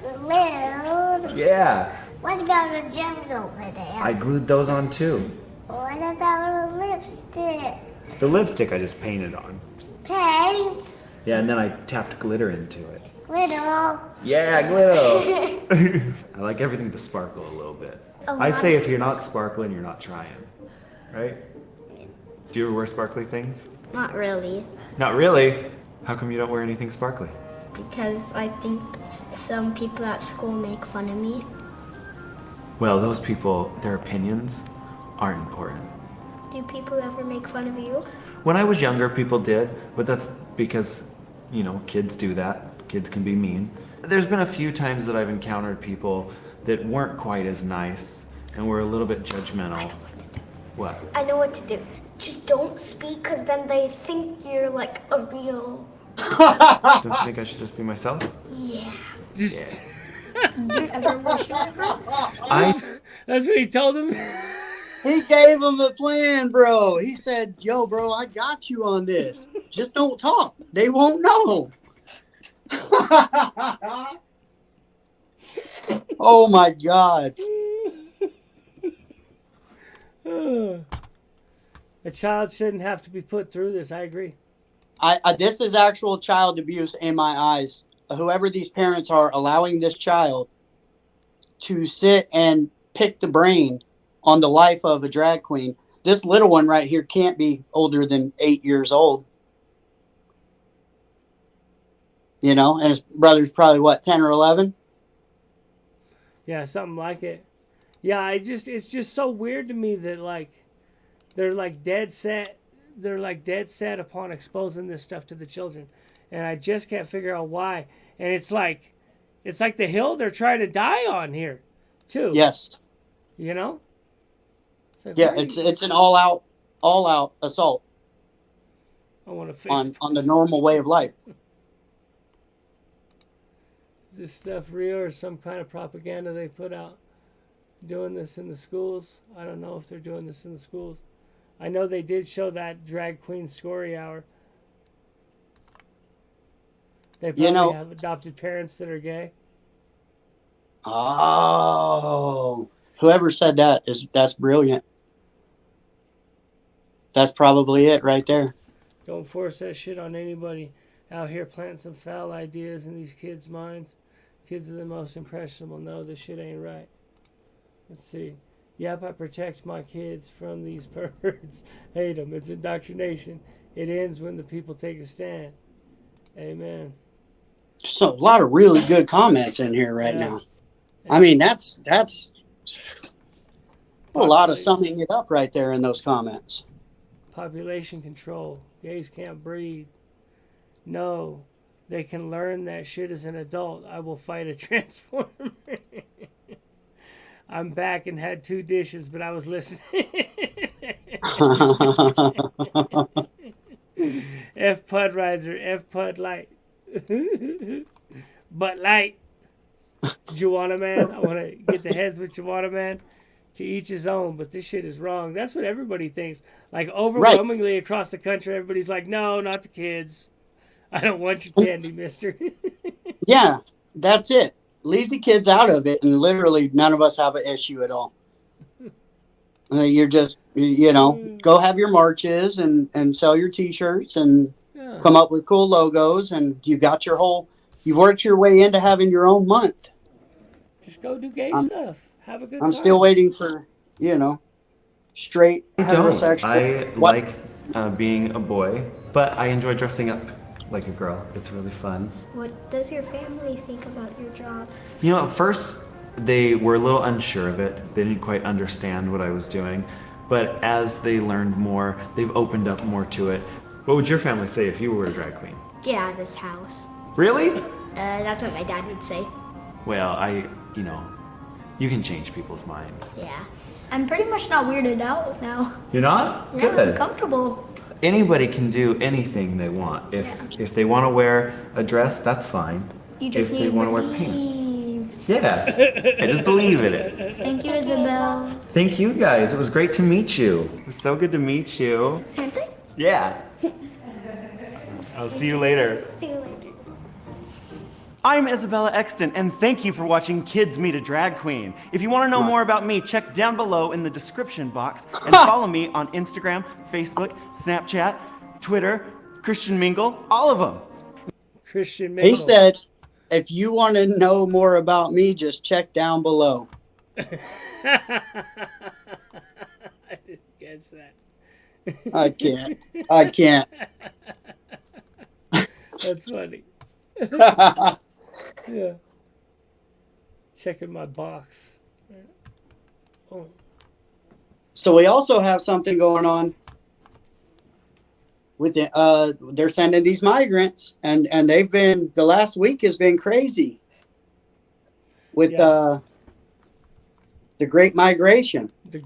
Glued? Yeah. What about the gems over there? I glued those on too. What about the lipstick? The lipstick I just painted on. Paint? Yeah, and then I tapped glitter into it. Glitter? Yeah, glitter! I like everything to sparkle a little bit. I say if you're not sparkling, you're not trying. Right? Do you ever wear sparkly things? Not really. Not really? How come you don't wear anything sparkly? Because I think some people at school make fun of me. Well, those people, their opinions aren't important. Do people ever make fun of you? When I was younger, people did, but that's because, kids do that. Kids can be mean. There's been a few times that I've encountered people that weren't quite as nice and were a little bit judgmental. I know what to do. What? I know what to do. Just don't speak, because then they think you're like a real... Don't you think I should just be myself? Yeah. Just... That's what he told him? He gave him a plan, bro. He said, "Yo, bro, I got you on this. Just don't talk. They won't know." Oh, my God. A child shouldn't have to be put through this. I agree. This is actual child abuse in my eyes. Whoever these parents are allowing this child to sit and pick the brain on the life of a drag queen. This little one right here can't be older than 8 years old. You know, and his brother's probably what, 10 or 11? Yeah, something like it. Yeah, it's just so weird to me that like they're like dead set upon exposing this stuff to the children. And I just can't figure out why. And it's like the hill they're trying to die on here, too. Yes. You know? Like, yeah, it's an all out assault I want to face on the normal way of life. This stuff real or some kind of propaganda they put out doing this in the schools? I don't know if they're doing this in the schools. I know they did show that drag queen story hour. They probably have adopted parents that are gay. Oh, whoever said that's brilliant. That's probably it right there. Don't force that shit on anybody out here planting some foul ideas in these kids' minds. Kids are the most impressionable. No, this shit ain't right. Let's see. Yep, I protect my kids from these perverts. Hate them. It's indoctrination. It ends when the people take a stand. Amen. So a lot of really good comments in here right now. I mean, that's a lot of summing it up right there in those comments. Population control. Gays can't breed. No, they can learn that shit as an adult. I will fight a transformer. I'm back and had 2 dishes, but I was listening. F Pud Riser, F Pud Light. But light. Juana Man. I want to get the heads with Juana Man. To each his own, but this shit is wrong. That's what everybody thinks. Like overwhelmingly across the country, everybody's like, no, not the kids. I don't want your candy, mister. Yeah, that's it. Leave the kids out of it, and literally none of us have an issue at all. You're just, go have your marches and sell your T-shirts and come up with cool logos, and you've worked your way into having your own month. Just go do gay stuff. Have a good time. I'm still waiting for, straight heterosexual. I like being a boy, but I enjoy dressing up like a girl. It's really fun. What does your family think about your job? At first they were a little unsure of it. They didn't quite understand what I was doing. But as they learned more, they've opened up more to it. What would your family say if you were a drag queen? Get out of this house. Really? That's what my dad would say. Well, you can change people's minds. Yeah. I'm pretty much not weirded out now. You're not? Yeah, Good. I'm comfortable. Anybody can do anything they want. If they want to wear a dress, that's fine. You just if need they want to wear pants. Yeah. I just believe in it. Thank you, Isabel. Thank you guys. It was great to meet you. It was so good to meet you. Handshake? Yeah. I'll see you later. See you later. I'm Isabella Exton, and thank you for watching Kids Meet a Drag Queen. If you want to know more about me, check down below in the description box and follow me on Instagram, Facebook, Snapchat, Twitter, Christian Mingle, all of them. Christian Mingle. He said, if you want to know more about me, just check down below. I didn't guess that. I can't. That's funny. Yeah. Checking my box. Oh. So we also have something going on with they're sending these migrants, and they've been, the last week has been crazy with the Great Migration. The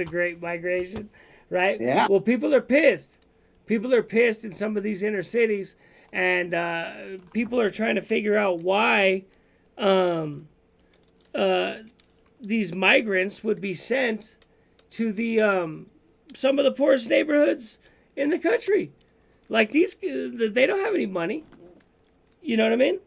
Great Migration, right? Yeah. Well, people are pissed. People are pissed in some of these inner cities, and people are trying to figure out why these migrants would be sent to the some of the poorest neighborhoods in the country. Like these, they don't have any money. You know what I mean?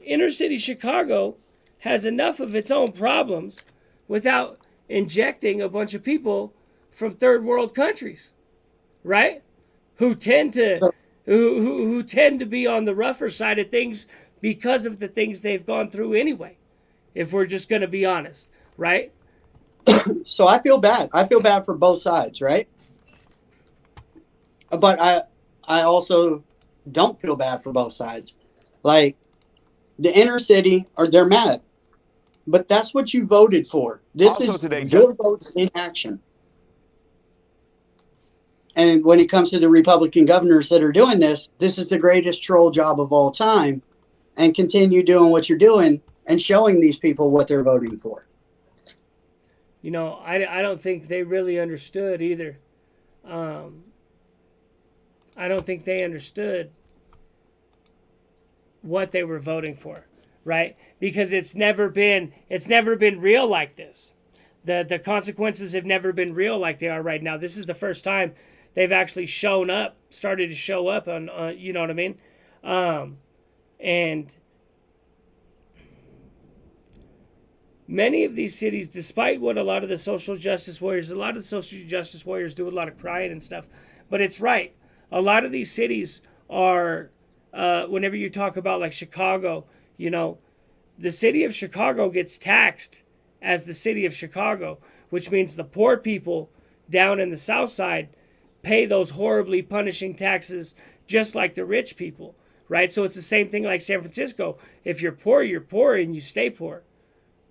Inner city Chicago has enough of its own problems without injecting a bunch of people from third world countries, right? who tend to So, who tend to be on the rougher side of things because of the things they've gone through anyway. If we're just going to be honest, right? so I feel bad. I feel bad for both sides, right? But I also don't feel bad for both sides. Like the inner city, they're mad, but that's what you voted for. This Also is today, your votes in action. And when it comes to the Republican governors that are doing this, this is the greatest troll job of all time. And continue doing what you're doing and showing these people what they're voting for. You know, I don't think they really understood either. I don't think they understood what they were voting for, right? Because it's never been real like this. The consequences have never been real like they are right now. This is the first time they've actually started to show up on you know what I mean? And many of these cities, despite what a lot of the social justice warriors do a lot of crying and stuff, but it's right. A lot of these cities are, whenever you talk about like Chicago, you know, the city of Chicago gets taxed as the city of Chicago, which means the poor people down in the South Side pay those horribly punishing taxes just like the rich people, right? So it's the same thing like San Francisco. If you're poor and you stay poor.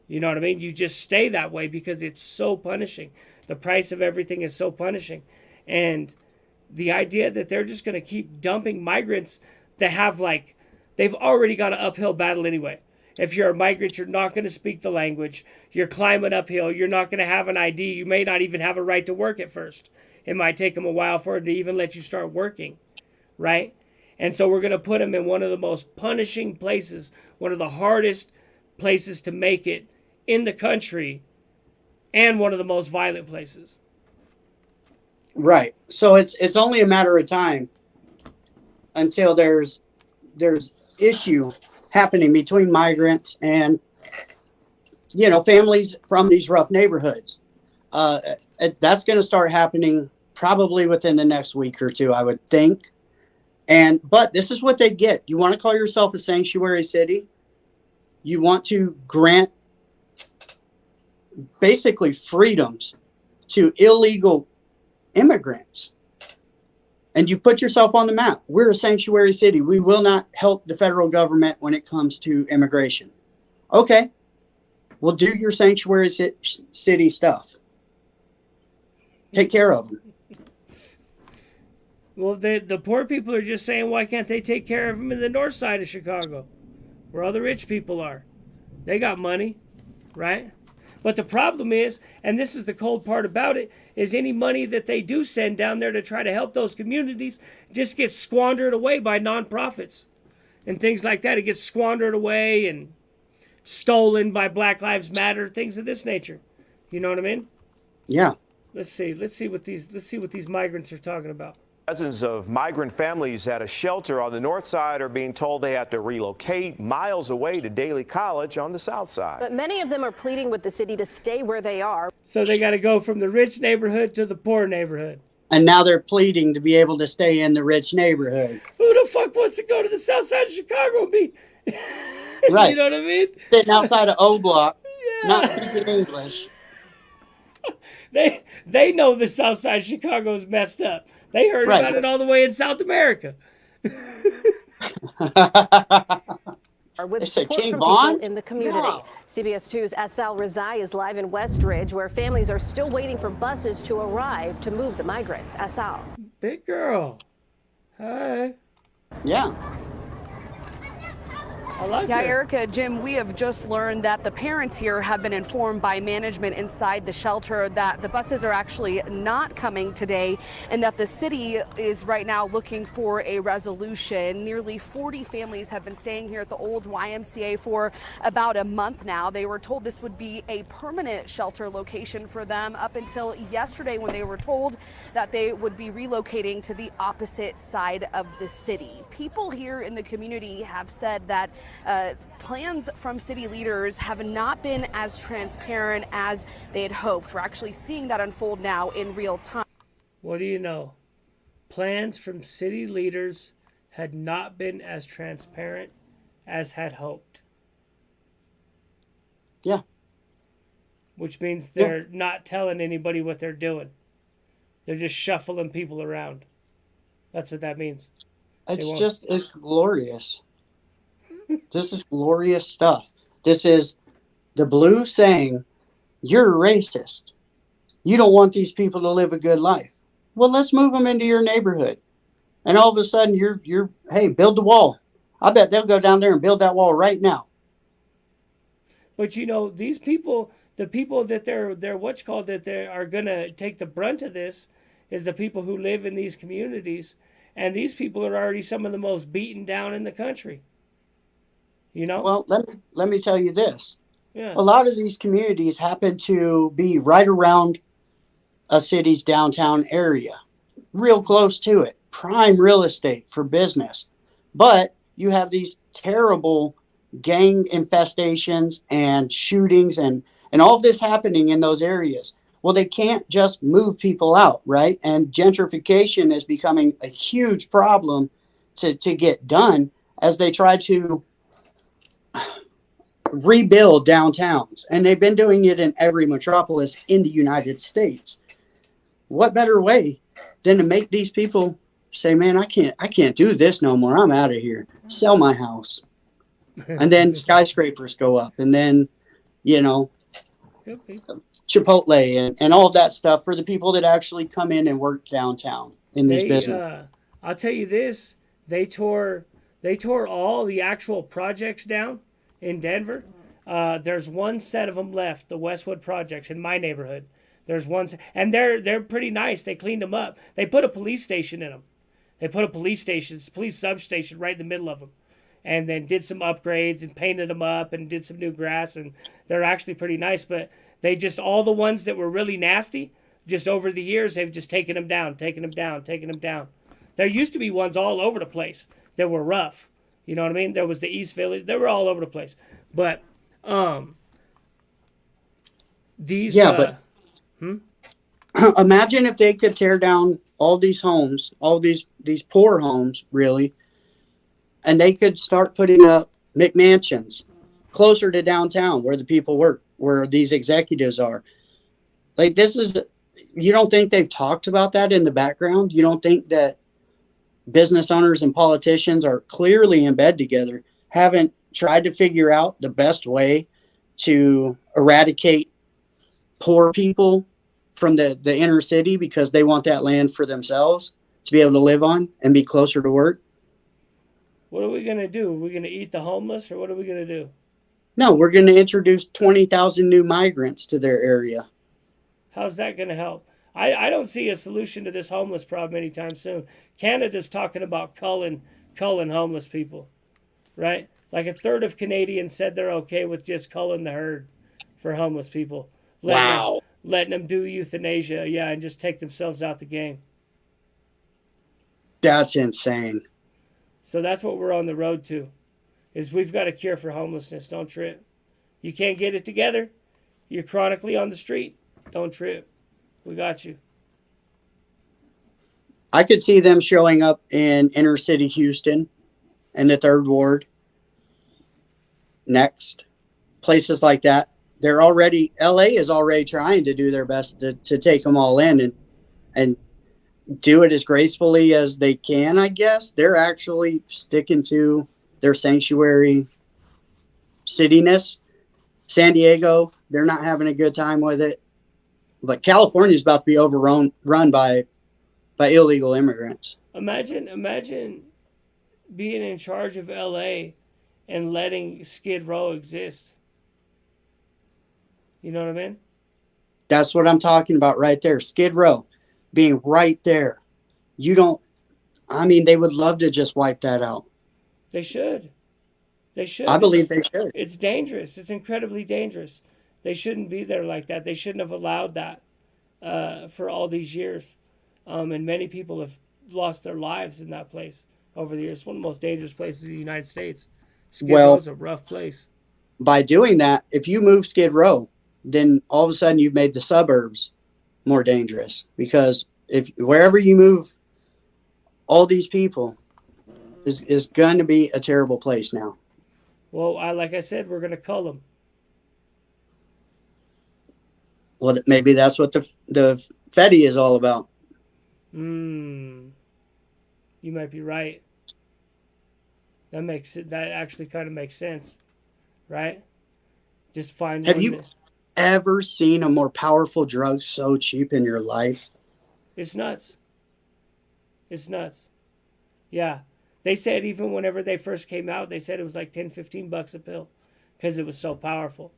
You know what I mean? You just stay that way because it's so punishing. The price of everything is so punishing. And the idea that they're just going to keep dumping migrants that have like, they've already got an uphill battle anyway. If you're a migrant, you're not going to speak the language. You're climbing uphill. You're not going to have an ID. You may not even have a right to work at first. It might take them a while for it to even let you start working, right? And so we're going to put them in one of the most punishing places, one of the hardest places to make it in the country, and one of the most violent places. Right. So it's only a matter of time until there's issue happening between migrants and, you know, families from these rough neighborhoods. That's going to start happening probably within the next week or two, I would think. But this is what they get. You want to call yourself a sanctuary city? You want to grant basically freedoms to illegal immigrants. And you put yourself on the map. We're a sanctuary city. We will not help the federal government when it comes to immigration. Okay. Well, do your sanctuary city stuff. Take care of them. Well, the poor people are just saying, why can't they take care of them in the north side of Chicago, where all the rich people are? They got money, right? But the problem is, and this is the cold part about it, is any money that they do send down there to try to help those communities just gets squandered away by nonprofits and things like that. It gets squandered away and stolen by Black Lives Matter, things of this nature. You know what I mean? Yeah. Let's see what these migrants are talking about. Dozens of migrant families at a shelter on the north side are being told they have to relocate miles away to Daly College on the south side. But many of them are pleading with the city to stay where they are. So they got to go from the rich neighborhood to the poor neighborhood. And now they're pleading to be able to stay in the rich neighborhood. Who the fuck wants to go to the south side of Chicago and be... Right. You know what I mean? Sitting outside of O Block, not speaking English. They know the south side of Chicago is messed up. They heard about it all the way in South America. With support from people in the community. No. CBS 2's Asal Razai is live in Westridge, where families are still waiting for buses to arrive to move the migrants. Asal. Big girl. Hi. Yeah. Yeah, Erica, Jim, we have just learned that the parents here have been informed by management inside the shelter that the buses are actually not coming today and that the city is right now looking for a resolution. Nearly 40 families have been staying here at the old YMCA for about a month now. They were told this would be a permanent shelter location for them up until yesterday when they were told that they would be relocating to the opposite side of the city. People here in the community have said that plans from city leaders have not been as transparent as they had hoped. We're actually seeing that unfold now in real time. What do you know? plans from city leaders had not been as transparent as had hoped. Yeah. Which means they're not telling anybody what they're doing. They're just shuffling people around. That's what that means. It's glorious. This is glorious stuff. This is the blue saying, you're a racist. You don't want these people to live a good life. Well, let's move them into your neighborhood. And all of a sudden, hey, build the wall. I bet they'll go down there and build that wall right now. But these people, the people that they're that they are gonna take the brunt of this, is the people who live in these communities, and these people are already some of the most beaten down in the country. Well, let me tell you this. Yeah. A lot of these communities happen to be right around a city's downtown area, real close to it, prime real estate for business. But you have these terrible gang infestations and shootings and all of this happening in those areas. Well, they can't just move people out, right? And gentrification is becoming a huge problem to get done as they try to rebuild downtowns. And they've been doing it in every metropolis in the United States. What better way than to make these people say, man, I can't do this no more. I'm out of here. Sell my house. And then skyscrapers go up. And then, Chipotle and all of that stuff for the people that actually come in and work downtown in these businesses. I'll tell you this. They tore all the actual projects down in Denver. There's one set of them left, the Westwood projects in my neighborhood. There's one, and they're pretty nice. They cleaned them up. They put a police station in them. They put a police substation right in the middle of them, and then did some upgrades and painted them up and did some new grass, and they're actually pretty nice. But they just, all the ones that were really nasty, just over the years, they've just taken them down. There used to be ones all over the place that were rough. You know what I mean? There was the East Village. They were all over the place. But these... Imagine if they could tear down all these homes, all these poor homes, really, and they could start putting up McMansions closer to downtown where the people work, where these executives are. Like, this is... You don't think they've talked about that in the background? You don't think that business owners and politicians are clearly in bed together, haven't tried to figure out the best way to eradicate poor people from the inner city because they want that land for themselves to be able to live on and be closer to work? What are we going to do? Are we going to eat the homeless, or what are we going to do? No, we're going to introduce 20,000 new migrants to their area. How's that going to help? I don't see a solution to this homeless problem anytime soon. Canada's talking about culling homeless people, right? Like a third of Canadians said they're okay with just culling the herd for homeless people. Letting them do euthanasia, and just take themselves out the game. That's insane. So that's what we're on the road to, is we've got a cure for homelessness. Don't trip. You can't get it together. You're chronically on the street. Don't trip. We got you. I could see them showing up in inner city Houston and the 3rd Ward. Next. Places like that. LA is already trying to do their best to take them all in and do it as gracefully as they can, I guess. They're actually sticking to their sanctuary cityness. San Diego, they're not having a good time with it. But California is about to be run by illegal immigrants. Imagine being in charge of LA and letting Skid Row exist. You know what I mean? That's what I'm talking about right there. Skid Row being right there. They would love to just wipe that out. They should. I believe they should. It's dangerous. It's incredibly dangerous. They shouldn't be there like that. They shouldn't have allowed that for all these years. And many people have lost their lives in that place over the years. It's one of the most dangerous places in the United States. Skid Row is a rough place. By doing that, if you move Skid Row, then all of a sudden you've made the suburbs more dangerous. Because if wherever you move all these people is going to be a terrible place now. Well, like I said, we're going to cull them. Well, maybe that's what the Fetty is all about. You might be right. That actually kind of makes sense, right? Just find. Have you ever seen a more powerful drug so cheap in your life? It's nuts. It's nuts. Yeah. They said even whenever they first came out, they said it was like 10, 15 bucks a pill because it was so powerful.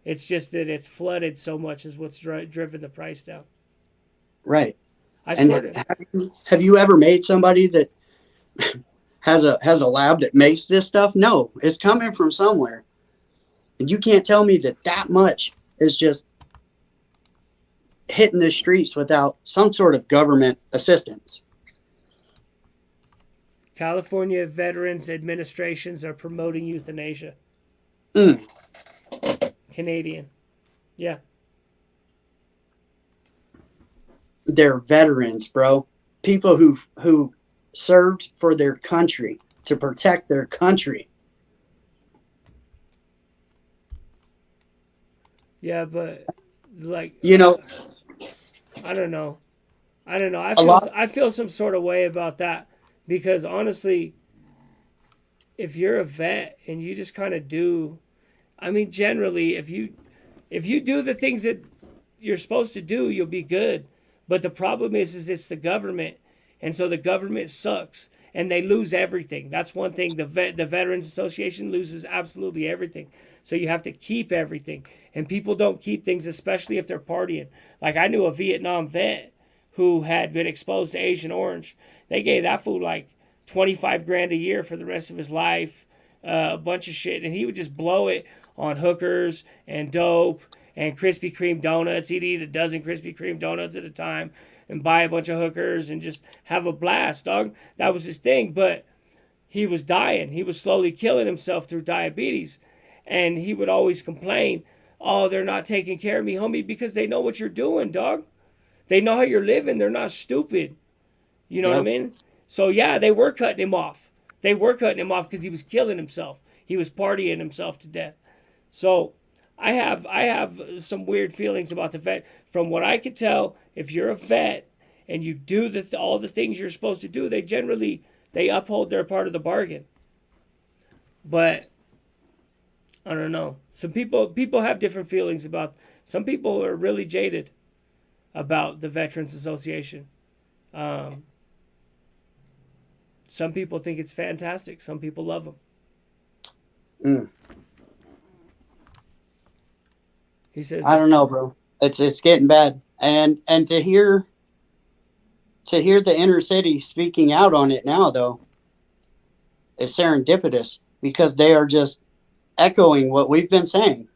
It's just that it's flooded so much is what's driven the price down. Right. Have you ever made somebody that has a lab that makes this stuff? No, it's coming from somewhere. And you can't tell me that much is just hitting the streets without some sort of government assistance. California Veterans Administrations are promoting euthanasia. Canadian. Yeah. They're veterans, bro. People who served for their country to protect their country. Yeah, but like I don't know. I feel some sort of way about that because honestly, if you're a vet and you just kind of do, I mean, generally, if you do the things that you're supposed to do, you'll be good. But the problem is it's the government, and so the government sucks, and they lose everything. That's one thing. The Veterans Association loses absolutely everything. So you have to keep everything, and people don't keep things, especially if they're partying. Like I knew a Vietnam vet who had been exposed to Agent Orange. They gave that fool like $25,000 a year for the rest of his life, a bunch of shit, and he would just blow it on hookers and dope and Krispy Kreme donuts. He'd eat a dozen Krispy Kreme donuts at a time and buy a bunch of hookers and just have a blast, dog. That was his thing, but he was dying. He was slowly killing himself through diabetes, and he would always complain, oh, they're not taking care of me, homie, because they know what you're doing, dog. They know how you're living. They're not stupid. You know what I mean? So, yeah, they were cutting him off. They were cutting him off because he was killing himself. He was partying himself to death. So I have some weird feelings about the vet. From what I could tell, if you're a vet and you do all the things you're supposed to do, they uphold their part of the bargain. But I don't know. Some people have different feelings about. Some people are really jaded about the Veterans Association. Some people think it's fantastic. Some people love them. He says, I don't know, bro. It's getting bad. And to hear the inner city speaking out on it now, though, is serendipitous because they are just echoing what we've been saying.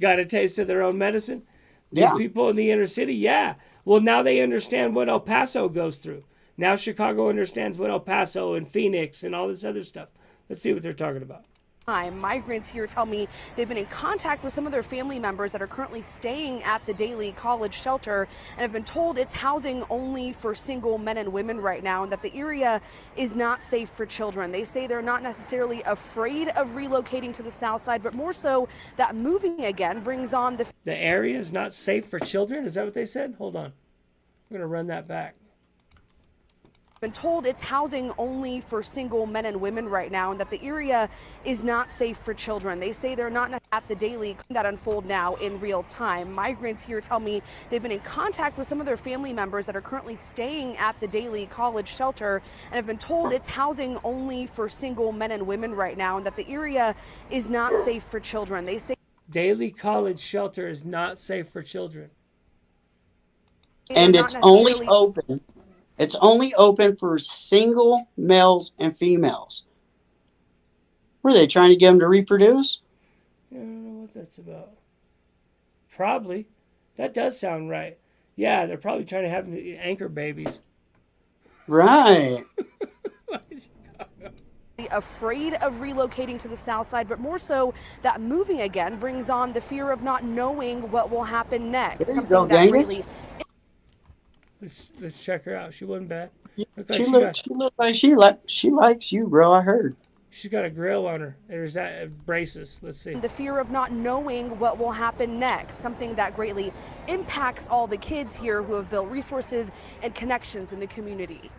Got a taste of their own medicine? These people in the inner city, yeah. Well, now they understand what El Paso goes through. Now Chicago understands what El Paso and Phoenix and all this other stuff. Let's see what they're talking about. Migrants here tell me they've been in contact with some of their family members that are currently staying at the Daly College shelter and have been told it's housing only for single men and women right now and that the area is not safe for children. They say they're not necessarily afraid of relocating to the south side, but more so that moving again brings on the area is not safe for children? Is that what they said? Hold on. I'm going to run that back. Been told it's housing only for single men and women right now and that the area is not safe for children. They say they're not at the Daily that unfold now in real time. Migrants here tell me they've been in contact with some of their family members that are currently staying at the Daly College shelter and have been told it's housing only for single men and women right now and that the area is not safe for children. They say Daly College shelter is not safe for children. And it's only open. It's only open for single males and females. Were they trying to get them to reproduce? I don't know what that's about. Probably. That does sound right. Yeah, they're probably trying to have anchor babies. Right. Afraid of relocating to the south side, but more so that moving again brings on the fear of not knowing what will happen next. There you go, Genghis. Let's check her out. She wasn't bad. Looked like She looked like she likes you, bro. I heard. She's got a grill on her. There's that braces. Let's see. The fear of not knowing what will happen next, something that greatly impacts all the kids here who have built resources and connections in the community.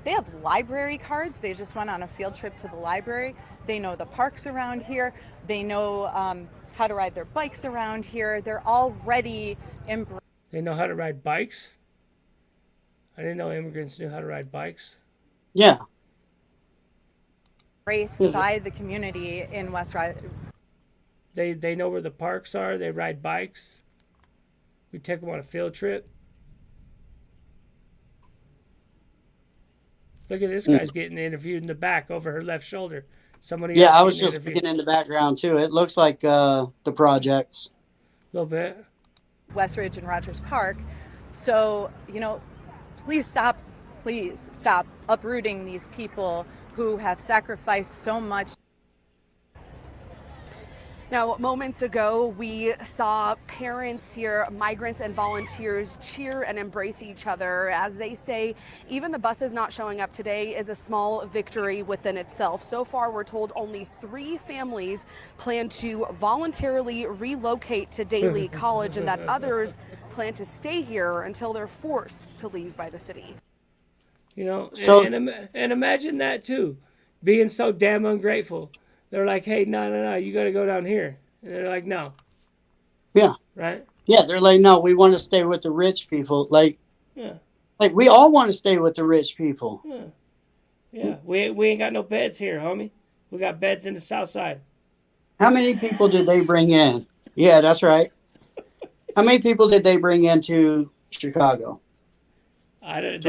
They have library cards. They just went on a field trip to the library. They know the parks around here. They know how to ride their bikes around here. They're already embraced. They know how to ride bikes? I didn't know immigrants knew how to ride bikes. Yeah. By the community in West Riding. They know where the parks are. They ride bikes. We take them on a field trip. Look at this guy's getting interviewed in the back over her left shoulder. Somebody else I was just interviewed. looking in the background too. It looks like the projects. A little bit. West Ridge and Rogers Park. So, please stop uprooting these people who have sacrificed so much. Now, moments ago, we saw parents here, migrants and volunteers cheer and embrace each other. As they say, even the buses not showing up today is a small victory within itself. So far, we're told only 3 families plan to voluntarily relocate to Daly College and that others plan to stay here until they're forced to leave by the city. And imagine that too, being so damn ungrateful. They're like, hey, no, you got to go down here. And they're like, no. Yeah. Right? Yeah, they're like, no, we want to stay with the rich people. Like we all want to stay with the rich people. Yeah. We ain't got no beds here, homie. We got beds in the south side. How many people did they bring in? Yeah, that's right. How many people did they bring into Chicago? They've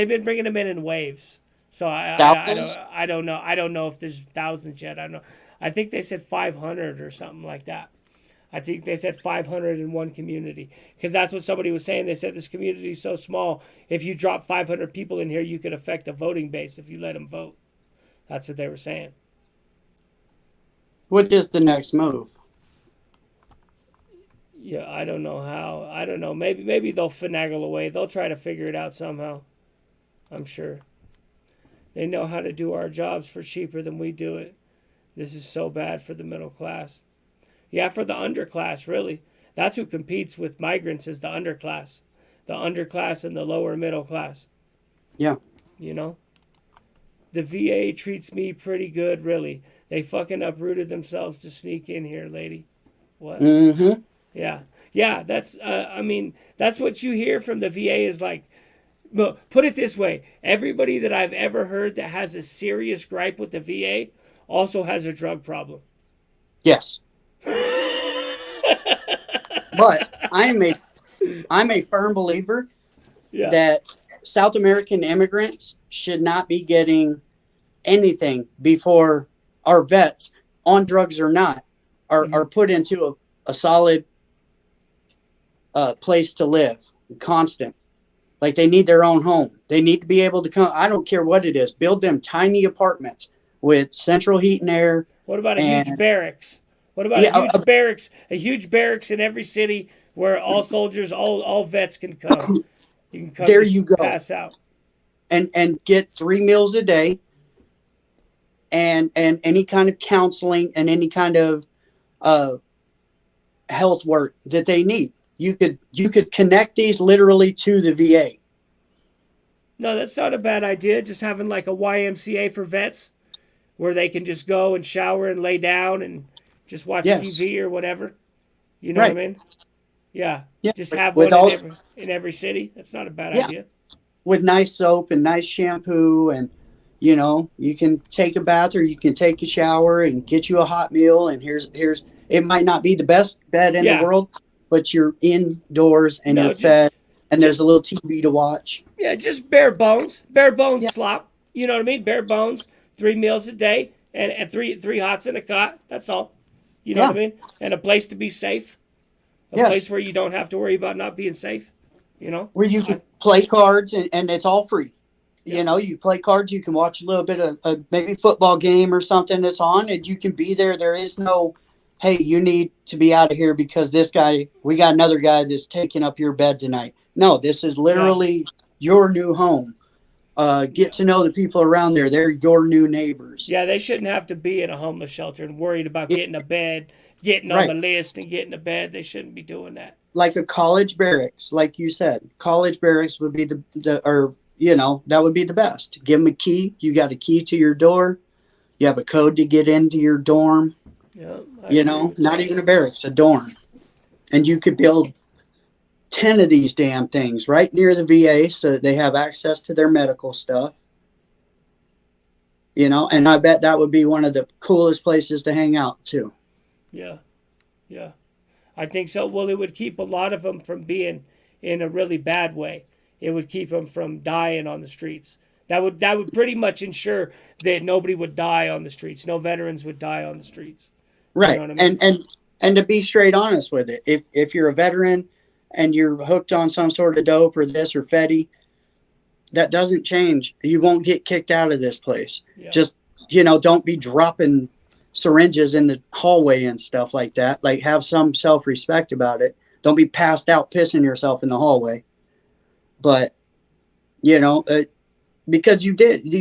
been bringing them in waves. So I don't know. I don't know if there's thousands yet. I don't know. I think they said 500 or something like that. I think they said 500 in one community because that's what somebody was saying. They said this community is so small. If you drop 500 people in here, you could affect the voting base if you let them vote. That's what they were saying. What is the next move? Yeah, I don't know how. I don't know. Maybe they'll finagle away. They'll try to figure it out somehow. I'm sure. They know how to do our jobs for cheaper than we do it. This is so bad for the middle class. Yeah, for the underclass, really. That's who competes with migrants is the underclass. The underclass and the lower middle class. Yeah. The VA treats me pretty good, really. They fucking uprooted themselves to sneak in here, lady. What? Mm-hmm. Yeah. Yeah, that's, that's what you hear from the VA is like, but put it this way, everybody that I've ever heard that has a serious gripe with the VA also has a drug problem. Yes. But I'm a firm believer that South American immigrants should not be getting anything before our vets, on drugs or not, are put into a solid place to live, constant. Like they need their own home. They need to be able to come. I don't care what it is. Build them tiny apartments with central heat and air. What about a huge barracks? What about a huge barracks? A huge barracks in every city where all soldiers, all vets can come. You can come. There you go. Pass out. And get 3 meals a day. And any kind of counseling and any kind of health work that they need. You could connect these literally to the VA. No, that's not a bad idea. Just having like a YMCA for vets where they can just go and shower and lay down and just watch TV or whatever. You know what I mean? Yeah. Just have one in every city. That's not a bad idea. With nice soap and nice shampoo and, you can take a bath or you can take a shower and get you a hot meal. And here's it might not be the best bed in the world, but you're indoors and you're fed and there's a little TV to watch. Yeah, just bare bones slop. You know what I mean? Bare bones, 3 meals a day and three hots in a cot. That's all. You know what I mean? And a place to be safe. A place where you don't have to worry about not being safe. Where you can play cards and it's all free. You play cards, you can watch a little bit of maybe football game or something that's on and you can be there. There is no, hey, you need to be out of here because we got another guy that's taking up your bed tonight. No, this is literally your new home. Get to know the people around there. They're your new neighbors. Yeah, they shouldn't have to be in a homeless shelter and worried about getting a bed, getting on the list and getting a bed. They shouldn't be doing that. Like a college barracks, like you said. College barracks would be that would be the best. Give them a key. You got a key to your door. You have a code to get into your dorm. Yeah, not even a barracks, a dorm. And you could build 10 of these damn things right near the VA so that they have access to their medical stuff. And I bet that would be one of the coolest places to hang out too. Yeah. I think so. Well, it would keep a lot of them from being in a really bad way. It would keep them from dying on the streets. That would pretty much ensure that nobody would die on the streets. No veterans would die on the streets. Right. You know what I mean? And to be straight honest with it, if you're a veteran and you're hooked on some sort of dope or this or Fetty, that doesn't change. You won't get kicked out of this place. Yeah. Just, don't be dropping syringes in the hallway and stuff like that. Like, have some self-respect about it. Don't be passed out pissing yourself in the hallway. But, because you did.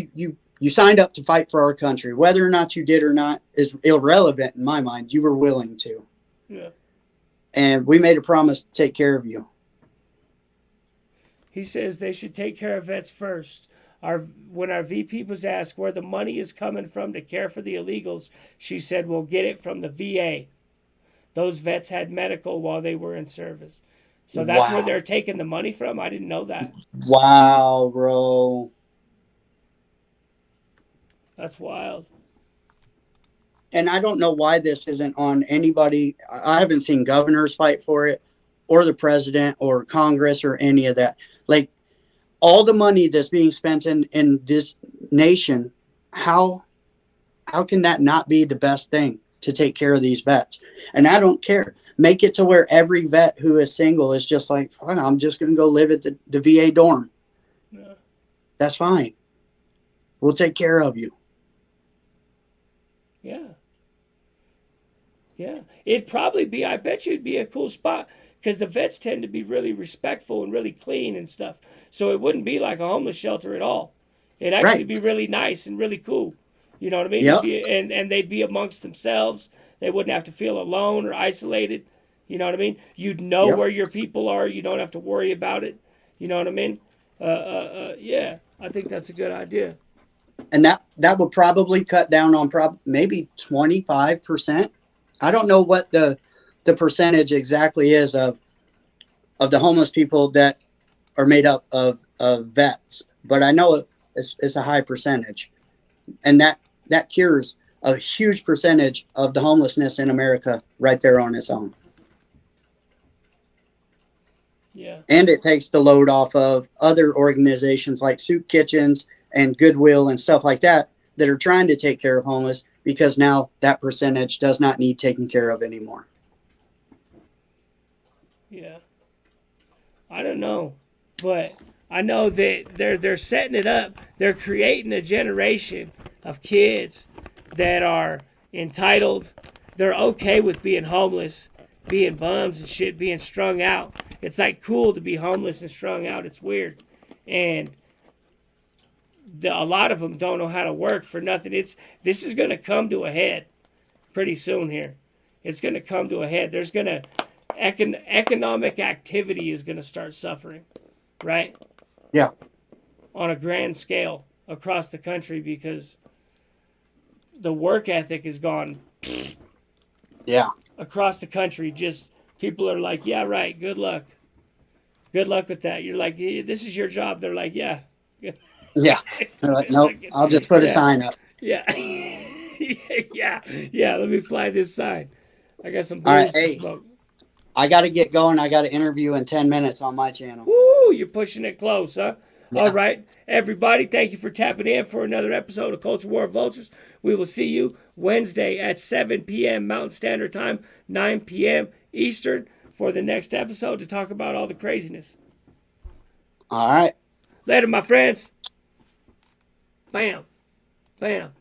You signed up to fight for our country. Whether or not you did or not is irrelevant in my mind. You were willing to. Yeah. And we made a promise to take care of you. He says they should take care of vets first. When our VP was asked where the money is coming from to care for the illegals, she said, we'll get it from the VA. Those vets had medical while they were in service. So that's where they're taking the money from? I didn't know that. Wow, bro. That's wild. And I don't know why this isn't on anybody. I haven't seen governors fight for it or the president or Congress or any of that. Like, all the money that's being spent in this nation, how can that not be the best thing to take care of these vets? And I don't care. Make it to where every vet who is single is just like, oh, I'm just going to go live at the VA dorm. Yeah. That's fine. We'll take care of you. Yeah. Yeah. It'd probably be, I bet you it'd be a cool spot because the vets tend to be really respectful and really clean and stuff. So it wouldn't be like a homeless shelter at all. It'd actually be really nice and really cool. You know what I mean? Yep. And they'd be amongst themselves. They wouldn't have to feel alone or isolated. You know what I mean? You'd know where your people are. You don't have to worry about it. You know what I mean? Yeah, I think that's a good idea. And that would probably cut down on maybe 25%. I don't know what the percentage exactly is of the homeless people that are made up of vets, but I know it's a high percentage, and that cures a huge percentage of the homelessness in America right there on its own. Yeah. And it takes the load off of other organizations like soup kitchens and Goodwill and stuff like that are trying to take care of homeless, because now that percentage does not need taken care of anymore. Yeah. I don't know, but I know that they're setting it up. They're creating a generation of kids that are entitled. They're okay with being homeless, being bums and shit, being strung out. It's like cool to be homeless and strung out. It's weird. And a lot of them don't know how to work for nothing. This is going to come to a head pretty soon here. It's going to come to a head. There's going to economic activity is going to start suffering, right? Yeah. On a grand scale across the country, because the work ethic is gone. Yeah. Across the country, just people are like, yeah, right. Good luck. Good luck with that. You're like, yeah, this is your job. They're like, yeah. Yeah. They're like, nope, I'll just put a sign up. Yeah. Yeah. Let me fly this sign. I got some booze to smoke. I got to get going. I got an interview in 10 minutes on my channel. Woo, you're pushing it close, huh? Yeah. All right. Everybody, thank you for tapping in for another episode of Culture War Vultures. We will see you Wednesday at 7 p.m. Mountain Standard Time, 9 p.m. Eastern for the next episode to talk about all the craziness. All right. Later, my friends. Bam. Bam.